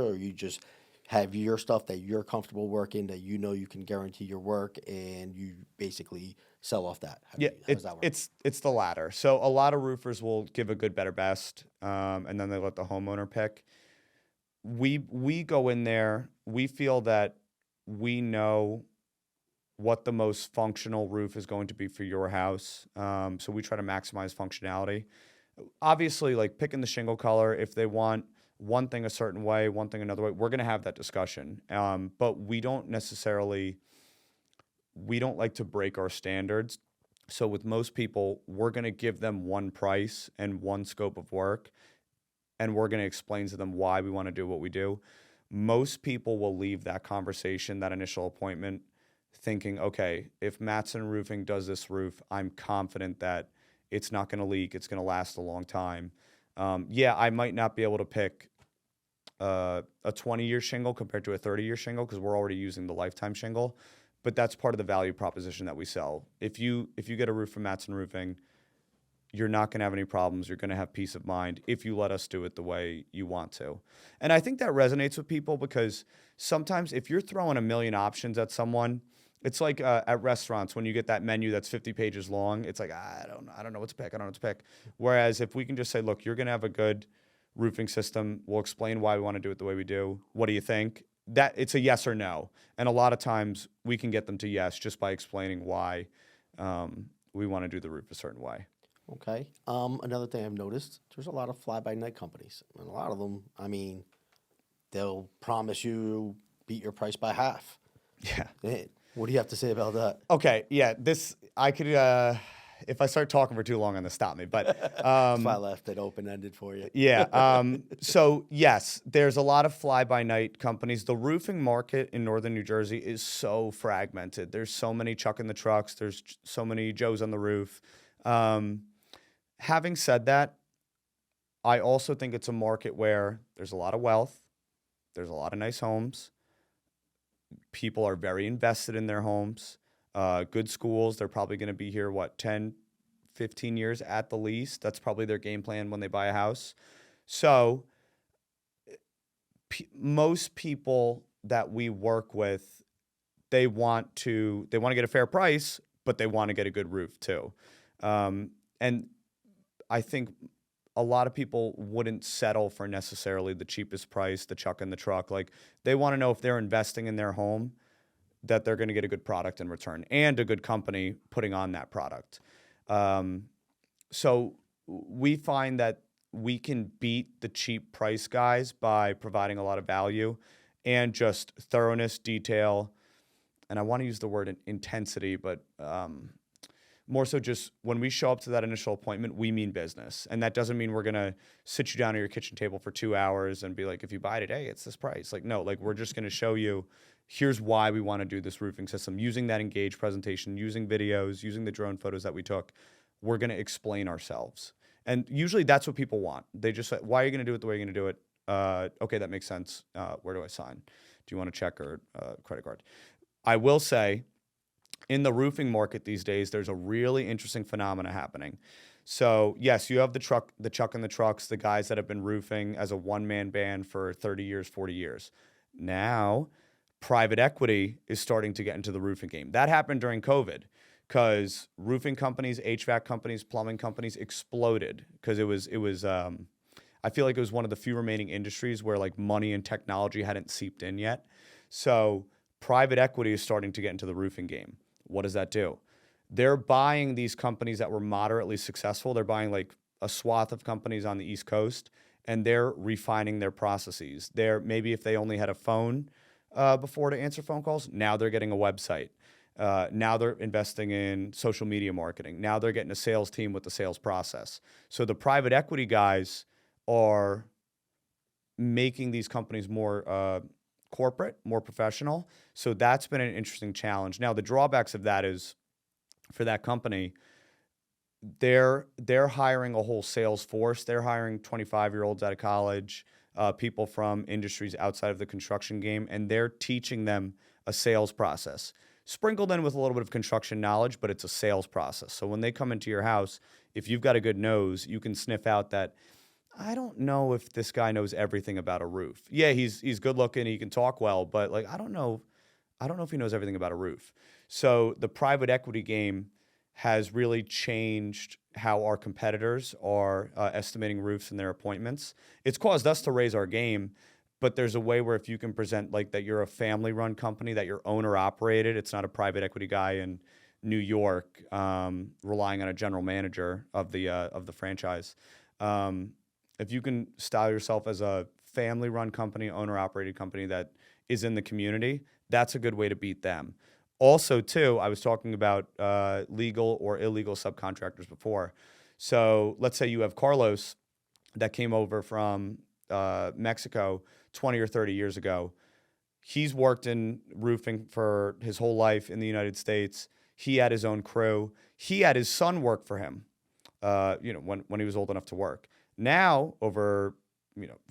or you just have your stuff that you're comfortable working, that you can guarantee your work, and you basically sell off that. How does that work? It's the latter. So a lot of roofers will give a good, better, best, and then they let the homeowner pick. We go in there. We feel that we know what the most functional roof is going to be for your house. So we try to maximize functionality. Obviously, like picking the shingle color, if they want one thing a certain way, one thing another way, we're going to have that discussion. But we don't like to break our standards. So with most people, we're going to give them one price and one scope of work. and we're going to explain to them why we want to do what we do, most people will leave that conversation, that initial appointment, thinking, okay, if Mattsson Roofing does this roof, I'm confident that it's not going to leak. It's going to last a long time. Yeah, I might not be able to pick a 20-year shingle compared to a 30-year shingle because we're already using the lifetime shingle, but that's part of the value proposition that we sell. If you get a roof from Mattsson Roofing, you're not going to have any problems. You're going to have peace of mind if you let us do it the way you want to. And I think that resonates with people because sometimes if you're throwing a million options at someone, it's like at restaurants when you get that menu that's 50 pages long. It's like, I don't know what to pick. I don't know what to pick. Whereas if we can just say, look, you're going to have a good roofing system. We'll explain why we want to do it the way we do. What do you think? That it's a yes or no. And a lot of times we can get them to yes just by explaining why we want to do the roof a certain way. Okay. Another thing I've noticed, there's a lot of fly-by-night companies. And a lot of them, I mean, they'll promise you beat your price by half. Yeah. What do you have to say about that? Okay. Yeah. I could, if I start talking for too long on this, stop me. But That's why I left it open-ended for you. yeah. So yes, there's a lot of fly-by-night companies. The roofing market in northern New Jersey is so fragmented. There's so many Chuck in the trucks. There's so many Joes on the roof. Having said that, I also think it's a market where there's a lot of wealth. There's a lot of nice homes. People are very invested in their homes. Good schools. They're probably going to be here, 10, 15 years at the least. That's probably their game plan when they buy a house. So most people that we work with, they want to get a fair price, but they want to get a good roof too. And I think a lot of people wouldn't settle for necessarily the cheapest price, the Chuck in the truck. Like they want to know if they're investing in their home, that they're going to get a good product in return and a good company putting on that product. So we find that we can beat the cheap price guys by providing a lot of value and just thoroughness, detail, and I want to use the word intensity, but more so just when we show up to that initial appointment, we mean business. And that doesn't mean we're going to sit you down at your kitchen table for 2 hours and be like, if you buy today, it's this price. Like, no, like we're just going to show you, here's why we want to do this roofing system. Using that engaged presentation, using videos, using the drone photos that we took, we're going to explain ourselves. And usually that's what people want. They just say, why are you going to do it the way you're going to do it? Okay, that makes sense. Where do I sign? Do you want a check or credit card? I will say, in the roofing market these days, there's a really interesting phenomena happening. So yes, you have the Chuck in the trucks, the guys that have been roofing as a one-man band for 30 years, 40 years. Now, private equity is starting to get into the roofing game. That happened during COVID because roofing companies, HVAC companies, plumbing companies exploded because it was I feel like it was one of the few remaining industries where like money and technology hadn't seeped in yet. So private equity is starting to get into the roofing game. What does that do? They're buying these companies that were moderately successful. They're buying like a swath of companies on the East Coast, and they're refining their processes. Maybe if they only had a phone before to answer phone calls, now they're getting a website. Now they're investing in social media marketing. Now they're getting a sales team with the sales process. So the private equity guys are making these companies more corporate, more professional. So that's been an interesting challenge. Now, the drawbacks of that is for that company, they're hiring a whole sales force. They're hiring 25-year-olds out of college, people from industries outside of the construction game, and they're teaching them a sales process, sprinkled in with a little bit of construction knowledge, but it's a sales process. So when they come into your house, if you've got a good nose, you can sniff out that, I don't know if this guy knows everything about a roof. Yeah, he's good looking, he can talk well, but like I don't know if he knows everything about a roof. So the private equity game has really changed how our competitors are estimating roofs in their appointments. It's caused us to raise our game, but there's a way where if you can present like that you're a family-run company, that you're owner-operated, it's not a private equity guy in New York relying on a general manager of the franchise. If you can style yourself as a family-run company, owner-operated company that is in the community, that's a good way to beat them. Also, too, I was talking about legal or illegal subcontractors before. So let's say you have Carlos that came over from Mexico 20 or 30 years ago. He's worked in roofing for his whole life in the United States. He had his own crew. He had his son work for him, when he was old enough to work. Now, over,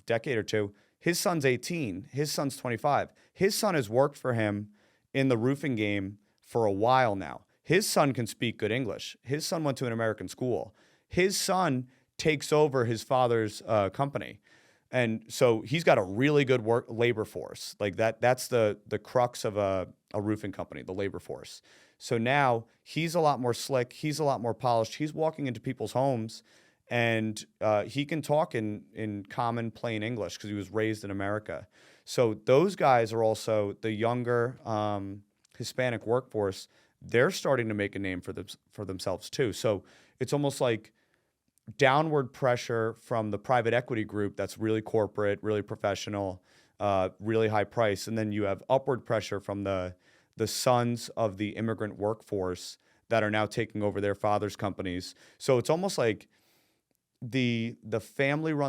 decade or two, his son's 18. His son's 25. His son has worked for him in the roofing game for a while now. His son can speak good English. His son went to an American school. His son takes over his father's company. And so he's got a really good labor force. Like that's the crux of a roofing company, the labor force. So now he's a lot more slick. He's a lot more polished. He's walking into people's homes and he can talk in common plain English because he was raised in America. So those guys are also the younger Hispanic workforce. They're starting to make a name for themselves too. So it's almost like downward pressure from the private equity group that's really corporate, really professional, really high price. And then you have upward pressure from the sons of the immigrant workforce that are now taking over their father's companies. So it's almost like the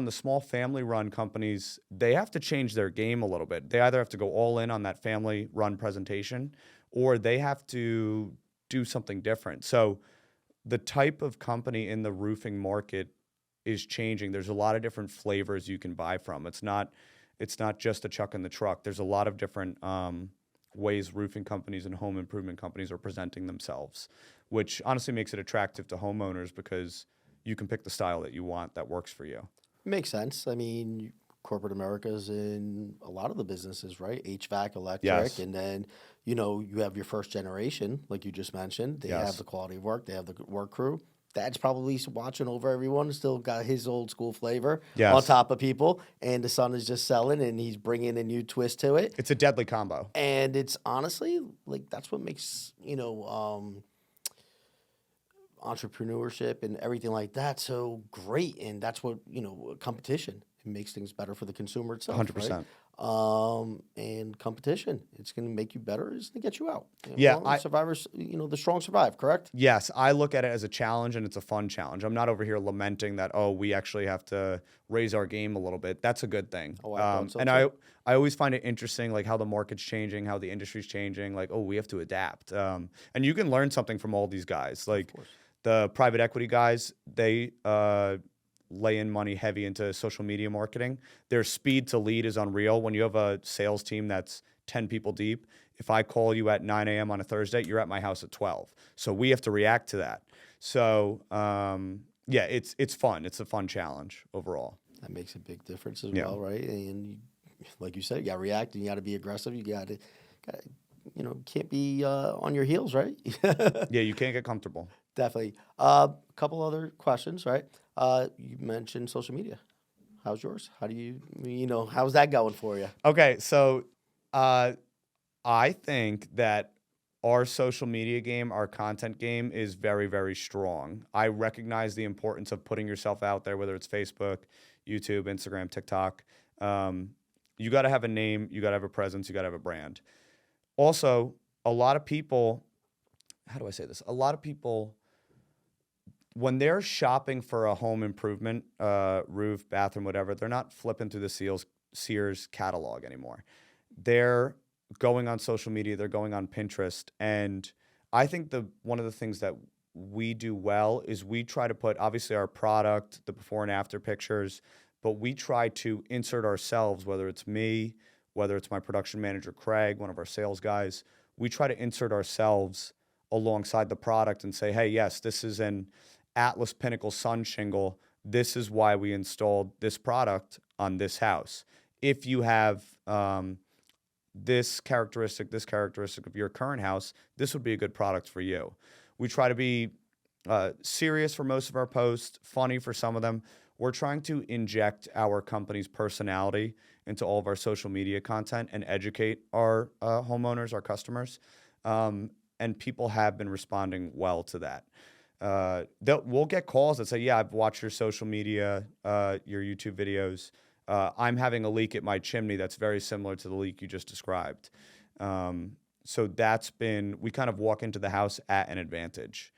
small family run companies, they have to change their game a little bit. They either have to go all in on that family run presentation or they have to do something different. So the type of company in the roofing market is changing. There's a lot of different flavors you can buy from. It's not just a chuck in the truck. There's a lot of different ways roofing companies and home improvement companies are presenting themselves, which honestly makes it attractive to homeowners because you can pick the style that you want that works for you. Makes sense. I mean, corporate America's in a lot of the businesses, right? HVAC, electric, Yes. and then, you have your first generation, like you just mentioned. They Yes. have the quality of work. They have the work crew. Dad's probably watching over everyone, still got his old school flavor on Yes. top of people. And the son is just selling and he's bringing a new twist to it. It's a deadly combo. And it's honestly, like, that's what makes, entrepreneurship and everything like that so great. And that's what, competition. It makes things better for the consumer itself. 100%. Right? And competition, it's going to make you better. It's going to get you out. Yeah, Survivors, the strong survive, correct? Yes, I look at it as a challenge and it's a fun challenge. I'm not over here lamenting that, we actually have to raise our game a little bit. That's a good thing. Oh, I thought so and too. I always find it interesting, like how the market's changing, how the industry's changing, like, we have to adapt. And you can learn something from all these guys. Like the private equity guys, they lay in money heavy into social media marketing. Their speed to lead is unreal. When you have a sales team that's 10 people deep, if I call you at 9 a.m. on a Thursday, you're at my house at 12. So we have to react to that. So, it's fun. It's a fun challenge overall. That makes a big difference as well, right? And like you said, you got to react and you got to be aggressive. You got to, can't be on your heels, right? Yeah, you can't get comfortable. Definitely. A couple other questions, right? You mentioned social media. How's yours? How do you, how's that going for you? Okay, so I think that our social media game, our content game is very, very strong. I recognize the importance of putting yourself out there, whether it's Facebook, YouTube, Instagram, TikTok. You got to have a name, you got to have a presence, you got to have a brand. Also, a lot of people, how do I say this? A lot of people, when they're shopping for a home improvement, roof, bathroom, whatever, they're not flipping through the Sears catalog anymore. They're going on social media, they're going on Pinterest. And I think one of the things that we do well is we try to put, obviously, our product, the before and after pictures, but we try to insert ourselves, whether it's me, whether it's my production manager, Craig, one of our sales guys, we try to insert ourselves alongside the product and say, hey, yes, this is an Atlas Pinnacle Sun shingle. This is why we installed this product on this house. If you have this characteristic of your current house, this would be a good product for you. We try to be serious for most of our posts, funny for some of them. We're trying to inject our company's personality into all of our social media content and educate our homeowners, our customers. And people have been responding well to that. We'll get calls that say, yeah, I've watched your social media, your YouTube videos. I'm having a leak at my chimney that's very similar to the leak you just described. So we kind of walk into the house at an advantage.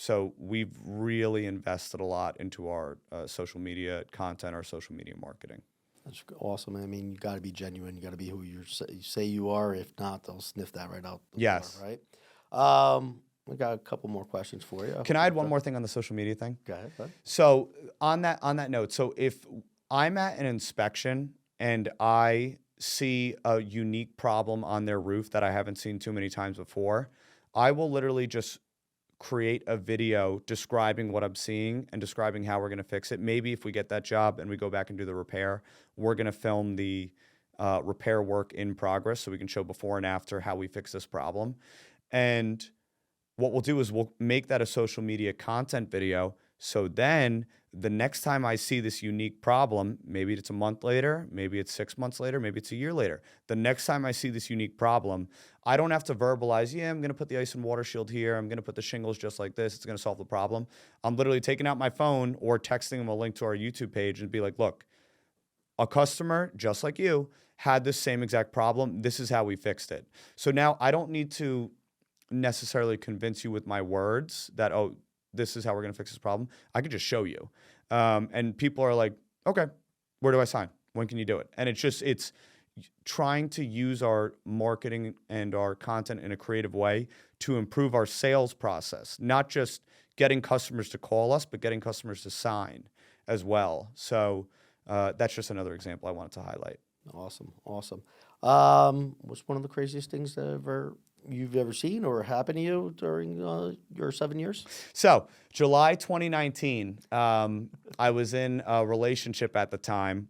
So we've really invested a lot into our social media content, our social media marketing. That's awesome. I mean, you got to be genuine. You got to be who you say you are. If not, they'll sniff that right out the door, Yes. right? We got a couple more questions for you. Can I add one more thing on the social media thing? Go ahead, bud. So on that note, so if I'm at an inspection and I see a unique problem on their roof that I haven't seen too many times before, I will literally just create a video describing what I'm seeing and describing how we're going to fix it. Maybe if we get that job and we go back and do the repair, we're going to film the repair work in progress so we can show before and after how we fix this problem. And what we'll do is we'll make that a social media content video. So then the next time I see this unique problem, maybe it's a month later, maybe it's 6 months later, maybe it's a year later. The next time I see this unique problem, I don't have to verbalize, yeah, I'm going to put the ice and water shield here. I'm going to put the shingles just like this. It's going to solve the problem. I'm literally taking out my phone or texting them a link to our YouTube page and be like, look, a customer just like you had this same exact problem. This is how we fixed it. So now I don't need to necessarily convince you with my words that, oh, this is how we're going to fix this problem. I could just show you. And people are like, okay, where do I sign? When can you do it? And it's trying to use our marketing and our content in a creative way to improve our sales process, not just getting customers to call us, but getting customers to sign as well. So that's just another example I wanted to highlight. Awesome. What's one of the craziest things that you've ever seen or happened to you during your 7 years? So July 2019, I was in a relationship at the time,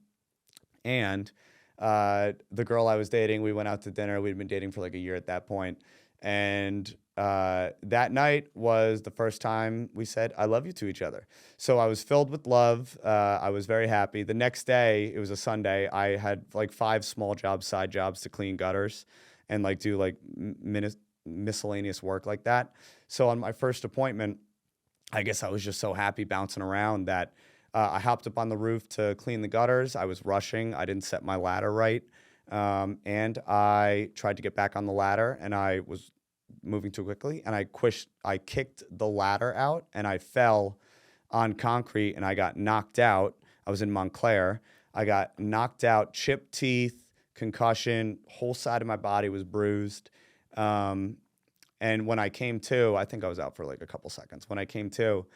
and the girl I was dating, we went out to dinner. We'd been dating for like a year at that point. And that night was the first time we said, I love you to each other. So I was filled with love. I was very happy. The next day, it was a Sunday, I had like 5 small jobs, side jobs to clean gutters and like do like miscellaneous work like that. So on my first appointment, I guess I was just so happy bouncing around that I hopped up on the roof to clean the gutters. I was rushing. I didn't set my ladder right. And I tried to get back on the ladder, and I was moving too quickly, and I kicked the ladder out, and I fell on concrete, and I got knocked out. I was in Montclair. I got knocked out, chipped teeth, concussion, whole side of my body was bruised. And when I came to, I think I was out for like a couple seconds. When I came to,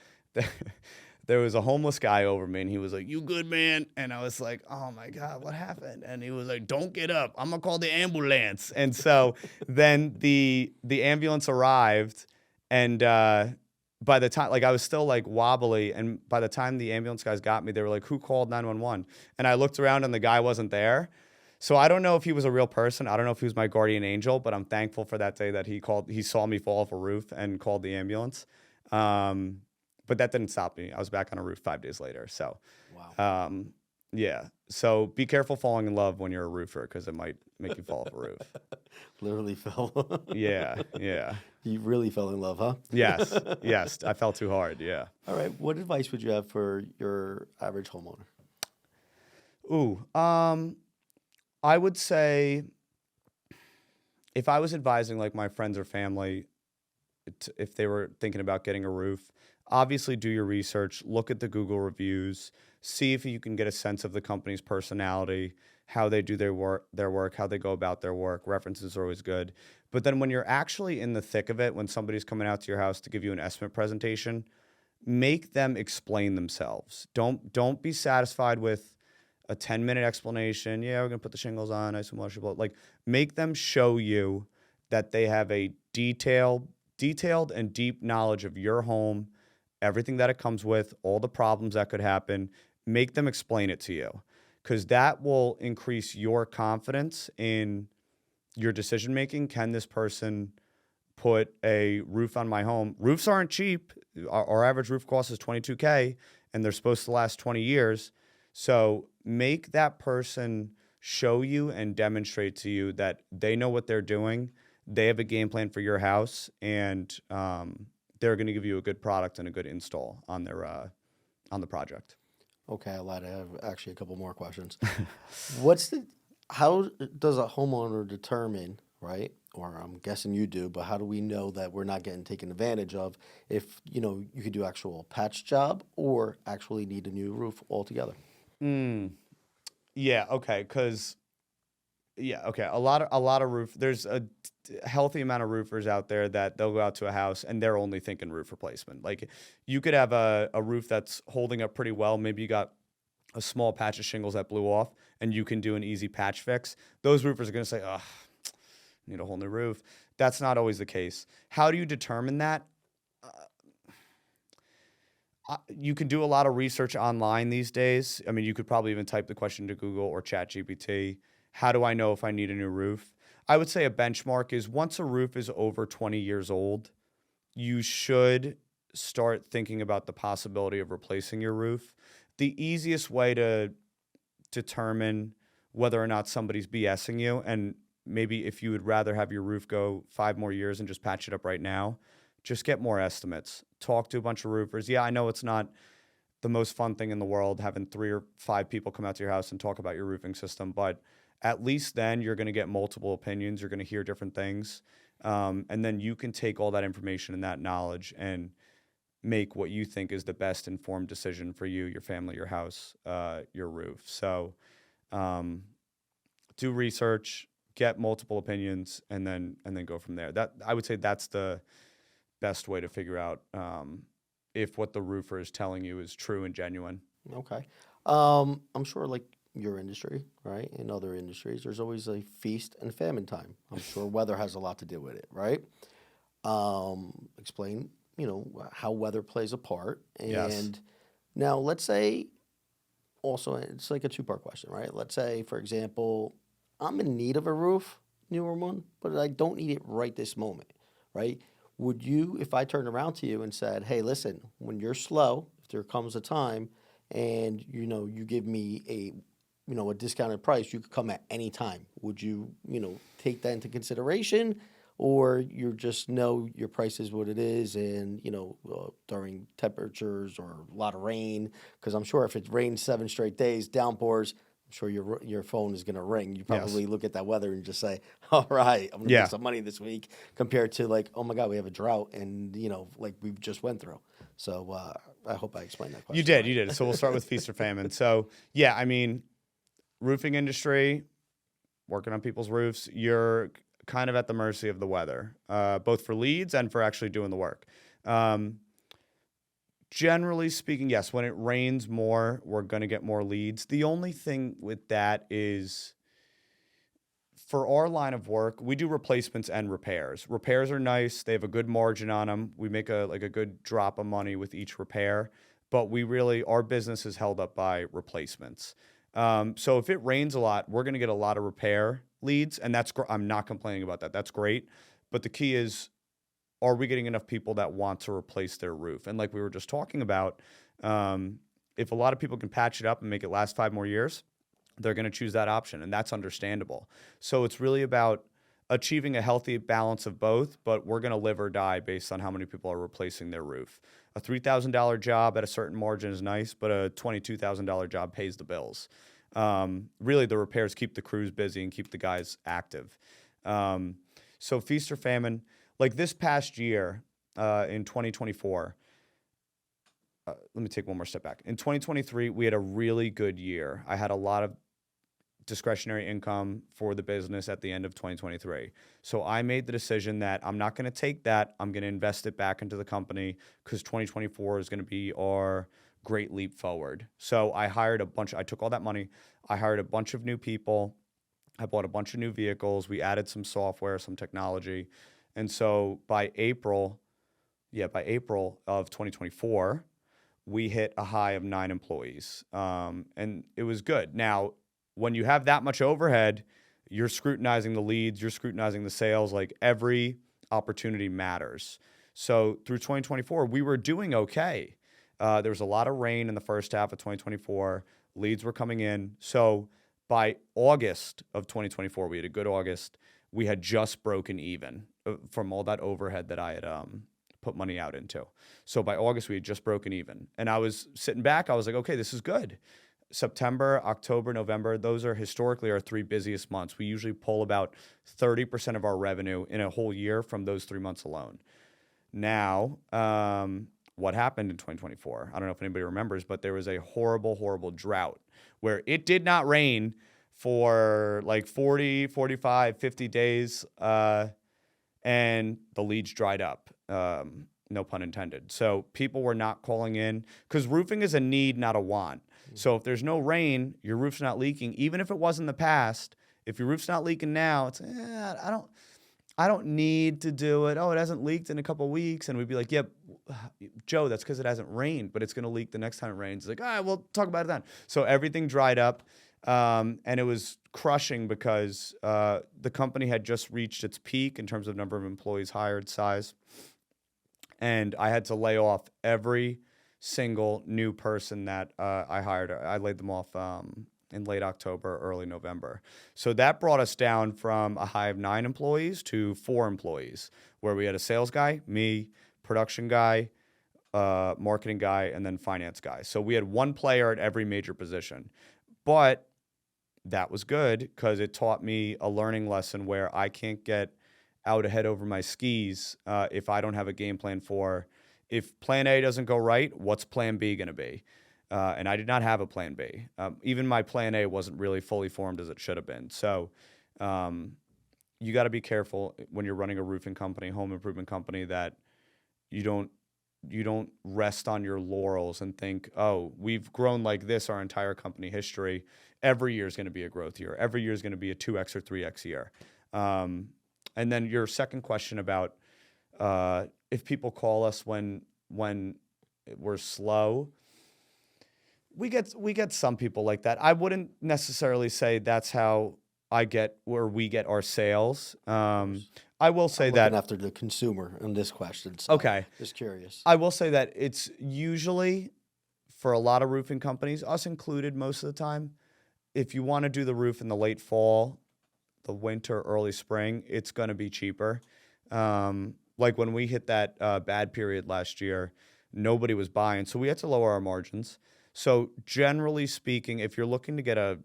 there was a homeless guy over me, and he was like, "You good, man?" And I was like, "Oh my God, what happened?" And he was like, "Don't get up. I'm gonna call the ambulance." And so then the ambulance arrived, and by the time, like, I was still like wobbly, and by the time the ambulance guys got me, they were like, "Who called 911?" And I looked around, and the guy wasn't there. So I don't know if he was a real person. I don't know if he was my guardian angel, but I'm thankful for that day that he saw me fall off a roof and called the ambulance. But that didn't stop me. I was back on a roof 5 days later. So, Wow. yeah. So be careful falling in love when you're a roofer, because it might make you fall off a roof. Literally fell. Yeah. You really fell in love, huh? Yes. I fell too hard. Yeah. All right. What advice would you have for your average homeowner? Ooh. I would say, if I was advising like my friends or family, if they were thinking about getting a roof, obviously do your research, look at the Google reviews, see if you can get a sense of the company's personality, how they do their work, how they go about their work. References are always good. But then when you're actually in the thick of it, when somebody's coming out to your house to give you an estimate presentation, make them explain themselves. Don't be satisfied with a 10-minute explanation. Yeah, we're going to put the shingles on, ice and water shield. Like, make them show you that they have a detailed and deep knowledge of your home, everything that it comes with, all the problems that could happen. Make them explain it to you, because that will increase your confidence in your decision making. Can this person put a roof on my home? Roofs aren't cheap. Our average roof cost is $22K, and they're supposed to last 20 years. So make that person show you and demonstrate to you that they know what they're doing. They have a game plan for your house, and they're going to give you a good product and a good install on the project. Okay, I lied. I have actually a couple more questions. How does a homeowner determine, right, or I'm guessing you do, but how do we know that we're not getting taken advantage of if, you could do actual patch job or actually need a new roof altogether? Mm, yeah, okay, because yeah, okay. A lot of roof. There's a healthy amount of roofers out there that they'll go out to a house and they're only thinking roof replacement. Like you could have a roof that's holding up pretty well. Maybe you got a small patch of shingles that blew off, and you can do an easy patch fix. Those roofers are going to say, "Oh, need a whole new roof." That's not always the case. How do you determine that? You can do a lot of research online these days. I mean, you could probably even type the question to Google or ChatGPT. How do I know if I need a new roof? I would say a benchmark is once a roof is over 20 years old, you should start thinking about the possibility of replacing your roof. The easiest way to determine whether or not somebody's BSing you, and maybe if you would rather have your roof go 5 more years and just patch it up right now, just get more estimates. Talk to a bunch of roofers. Yeah, I know it's not the most fun thing in the world having 3 or 5 people come out to your house and talk about your roofing system, but at least then you're going to get multiple opinions. You're going to hear different things. And then you can take all that information and that knowledge and make what you think is the best informed decision for you, your family, your house, your roof. So do research, get multiple opinions, and then go from there. That I would say that's the best way to figure out if what the roofer is telling you is true and genuine. Okay. I'm sure, like your industry, right? In other industries, there's always a feast and famine time. I'm sure weather has a lot to do with it, right? Explain, how weather plays a part. Yes. And now let's say also, it's like a two-part question, right? Let's say, for example, I'm in need of a roof, newer one, but I don't need it right this moment, right? Would you, if I turned around to you and said, hey, listen, when you're slow, if there comes a time and, you give me a discounted price, you could come at any time. Would you, take that into consideration? Or you just know your price is what it is, and during temperatures or a lot of rain, because I'm sure if it rains 7 straight days, downpours, I'm sure your phone is gonna ring. You Yes. probably look at that weather and just say, "All right, I'm gonna make Yeah. some money this week," compared to like, "Oh my God, we have a drought," and like we've just went through. So I hope I explained that You question did, right. you did. So we'll start with feast or famine. So yeah, I mean, roofing industry, working on people's roofs, you're kind of at the mercy of the weather, both for leads and for actually doing the work. Um, Generally speaking, yes, when it rains more, we're going to get more leads. The only thing with that is for our line of work, we do replacements and repairs. Repairs are nice. They have a good margin on them. We make a good drop of money with each repair, but our business is held up by replacements. So if it rains a lot, we're going to get a lot of repair leads, and I'm not complaining about that. That's great. But the key is, are we getting enough people that want to replace their roof? And like we were just talking about, if a lot of people can patch it up and make it last 5 more years, they're going to choose that option, and that's understandable. So it's really about achieving a healthy balance of both, but we're going to live or die based on how many people are replacing their roof. A $3,000 job at a certain margin is nice, but a $22,000 job pays the bills. Really, the repairs keep the crews busy and keep the guys active. So feast or famine, like this past year in 2024, let me take one more step back. In 2023, we had a really good year. I had a lot of discretionary income for the business at the end of 2023. So I made the decision that I'm not going to take that. I'm going to invest it back into the company because 2024 is going to be our great leap forward. So I took all that money. I hired a bunch of new people. I bought a bunch of new vehicles. We added some software, some technology. And so by April of 2024, we hit a high of 9 employees. And it was good. Now, when you have that much overhead, you're scrutinizing the leads, you're scrutinizing the sales, like every opportunity matters. So through 2024, we were doing okay. There was a lot of rain in the first half of 2024. Leads were coming in. So by August of 2024, we had a good August. We had just broken even from all that overhead that I had put money out into. So by August, we had just broken even. And I was sitting back. I was like, okay, this is good. September, October, November, those are historically our 3 busiest months. We usually pull about 30% of our revenue in a whole year from those 3 months alone. Now, what happened in 2024? I don't know if anybody remembers, but there was a horrible, horrible drought where it did not rain for like 40, 45, 50 days, and the leads dried up. No pun intended. So people were not calling in because roofing is a need, not a want. So if there's no rain, your roof's not leaking. Even if it was in the past, if your roof's not leaking now, it's I don't need to do it. Oh, it hasn't leaked in a couple of weeks, and we'd be like, "Yep, Joe, that's because it hasn't rained, but it's going to leak the next time it rains." It's like, "All right, we'll talk about it then." So everything dried up, and it was crushing because the company had just reached its peak in terms of number of employees hired, size. And I had to lay off every single new person that I hired. I laid them off in late October, early November. So that brought us down from a high of 9 employees to 4 employees, where we had a sales guy, me, production guy, marketing guy, and then finance guy. So we had one player at every major position. But that was good because it taught me a learning lesson where I can't get out ahead over my skis if I don't have a game plan for if plan A doesn't go right, what's plan B going to be? And I did not have a plan B. Even my plan A wasn't really fully formed as it should have been. So you got to be careful when you're running a roofing company, home improvement company, that you don't rest on your laurels and think, oh, we've grown like this our entire company history. Every year is going to be a growth year. Every year is going to be a 2x or 3x year. And then your second question about if people call us when we're slow, we get some people like that. I wouldn't necessarily say that's how we get our sales. I will say I'm that looking after the consumer in this question. So okay. Just curious. I will say that it's usually for a lot of roofing companies, us included most of the time, if you want to do the roof in the late fall, the winter, early spring, it's going to be cheaper. Like when we hit that bad period last year, nobody was buying, so we had to lower our margins. So generally speaking, if you're looking to get a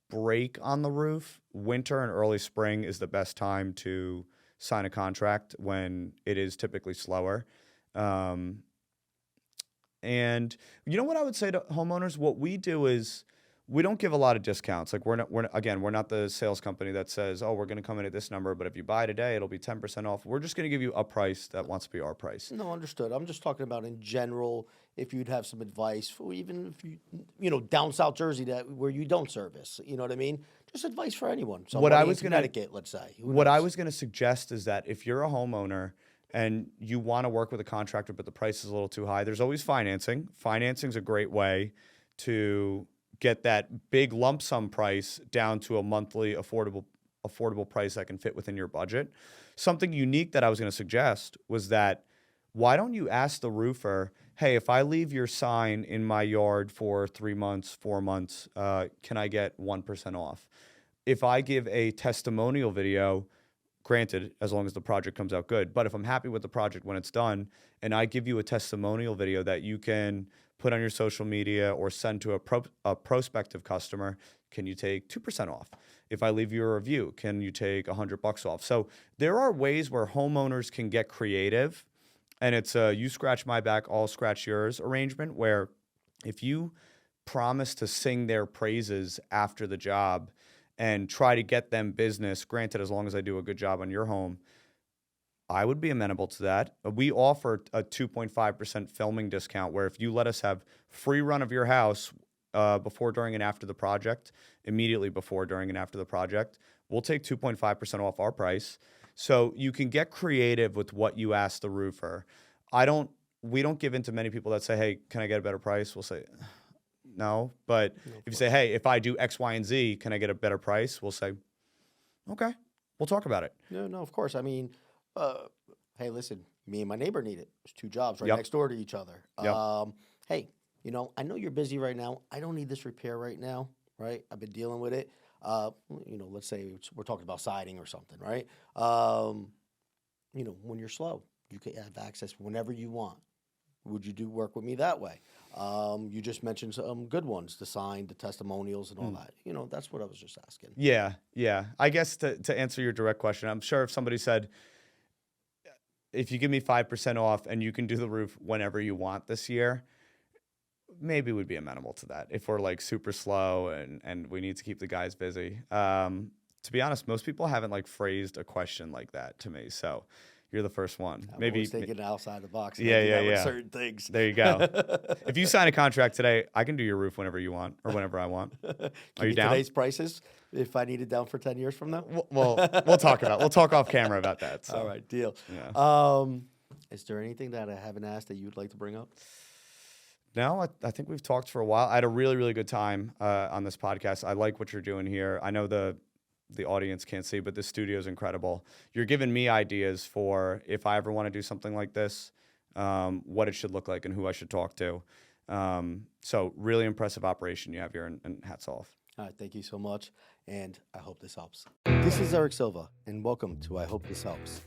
break on the roof, winter and early spring is the best time to sign a contract when it is typically slower. And you know what I would say to homeowners? What we do is we don't give a lot of discounts. Like we're not the sales company that says, oh, we're going to come in at this number, but if you buy today, it'll be 10% off. We're just going to give you a price that wants to be our price. No, understood. I'm just talking about in general, if you'd have some advice for even if you down South Jersey where you don't service, you know what I mean? Just advice for anyone. Somebody in Connecticut, let's say. What I was going to suggest is that if you're a homeowner and you want to work with a contractor, but the price is a little too high, there's always financing. Financing's a great way to get that big lump sum price down to a monthly affordable price that can fit within your budget. Something unique that I was going to suggest was that why don't you ask the roofer, hey, if I leave your sign in my yard for 3 months, 4 months, can I get 1% off? If I give a testimonial video, granted, as long as the project comes out good, but if I'm happy with the project when it's done, and I give you a testimonial video that you can put on your social media or send to a prospective customer, can you take 2% off? If I leave you a review, can you take $100 off? So there are ways where homeowners can get creative, and it's a you scratch my back, I'll scratch yours arrangement, where if you promise to sing their praises after the job and try to get them business, granted, as long as I do a good job on your home, I would be amenable to that. We offer a 2.5% filming discount where if you let us have free run of your house before, during, and after the project, immediately before, during, and after the project, we'll take 2.5% off our price. So you can get creative with what you ask the roofer. We don't give in to many people that say, hey, can I get a better price? We'll say, no. But if you say, hey, if I do X, Y, and Z, can I get a better price? We'll say, okay, we'll talk about it. No, of course. I mean, hey, listen, me and my neighbor need it. There's 2 jobs right Yep. next door to each other. Yep. Hey, I know you're busy right now. I don't need this repair right now, right? I've been dealing with it. Let's say we're talking about siding or something, right? When you're slow, you can have access whenever you want. Would you do work with me that way? You just mentioned some good ones, the sign, the testimonials, and all that. You know, that's what I was just asking. Yeah, yeah. I guess to answer your direct question, I'm sure if somebody said, if you give me 5% off and you can do the roof whenever you want this year, maybe we'd be amenable to that if we're like super slow and we need to keep the guys busy. To be honest, most people haven't like phrased a question like that to me. So you're the first one. I'm Maybe always thinking outside the box. Yeah. With certain things. There you go. If you sign a contract today, I can do your roof whenever you want or whenever I want. Are you down? Today's prices if I need it down for 10 years from now? Well, we'll talk off camera about that. So. All right, deal. Yeah. Is there anything that I haven't asked that you'd like to bring up? No, I think we've talked for a while. I had a really, really good time on this podcast. I like what you're doing here. I know the audience can't see, but this studio is incredible. You're giving me ideas for if I ever want to do something like this, what it should look like and who I should talk to. So really impressive operation you have here, and hats off. All right, thank you so much, and I hope this helps. This is Eric Silva, and welcome to I Hope This Helps.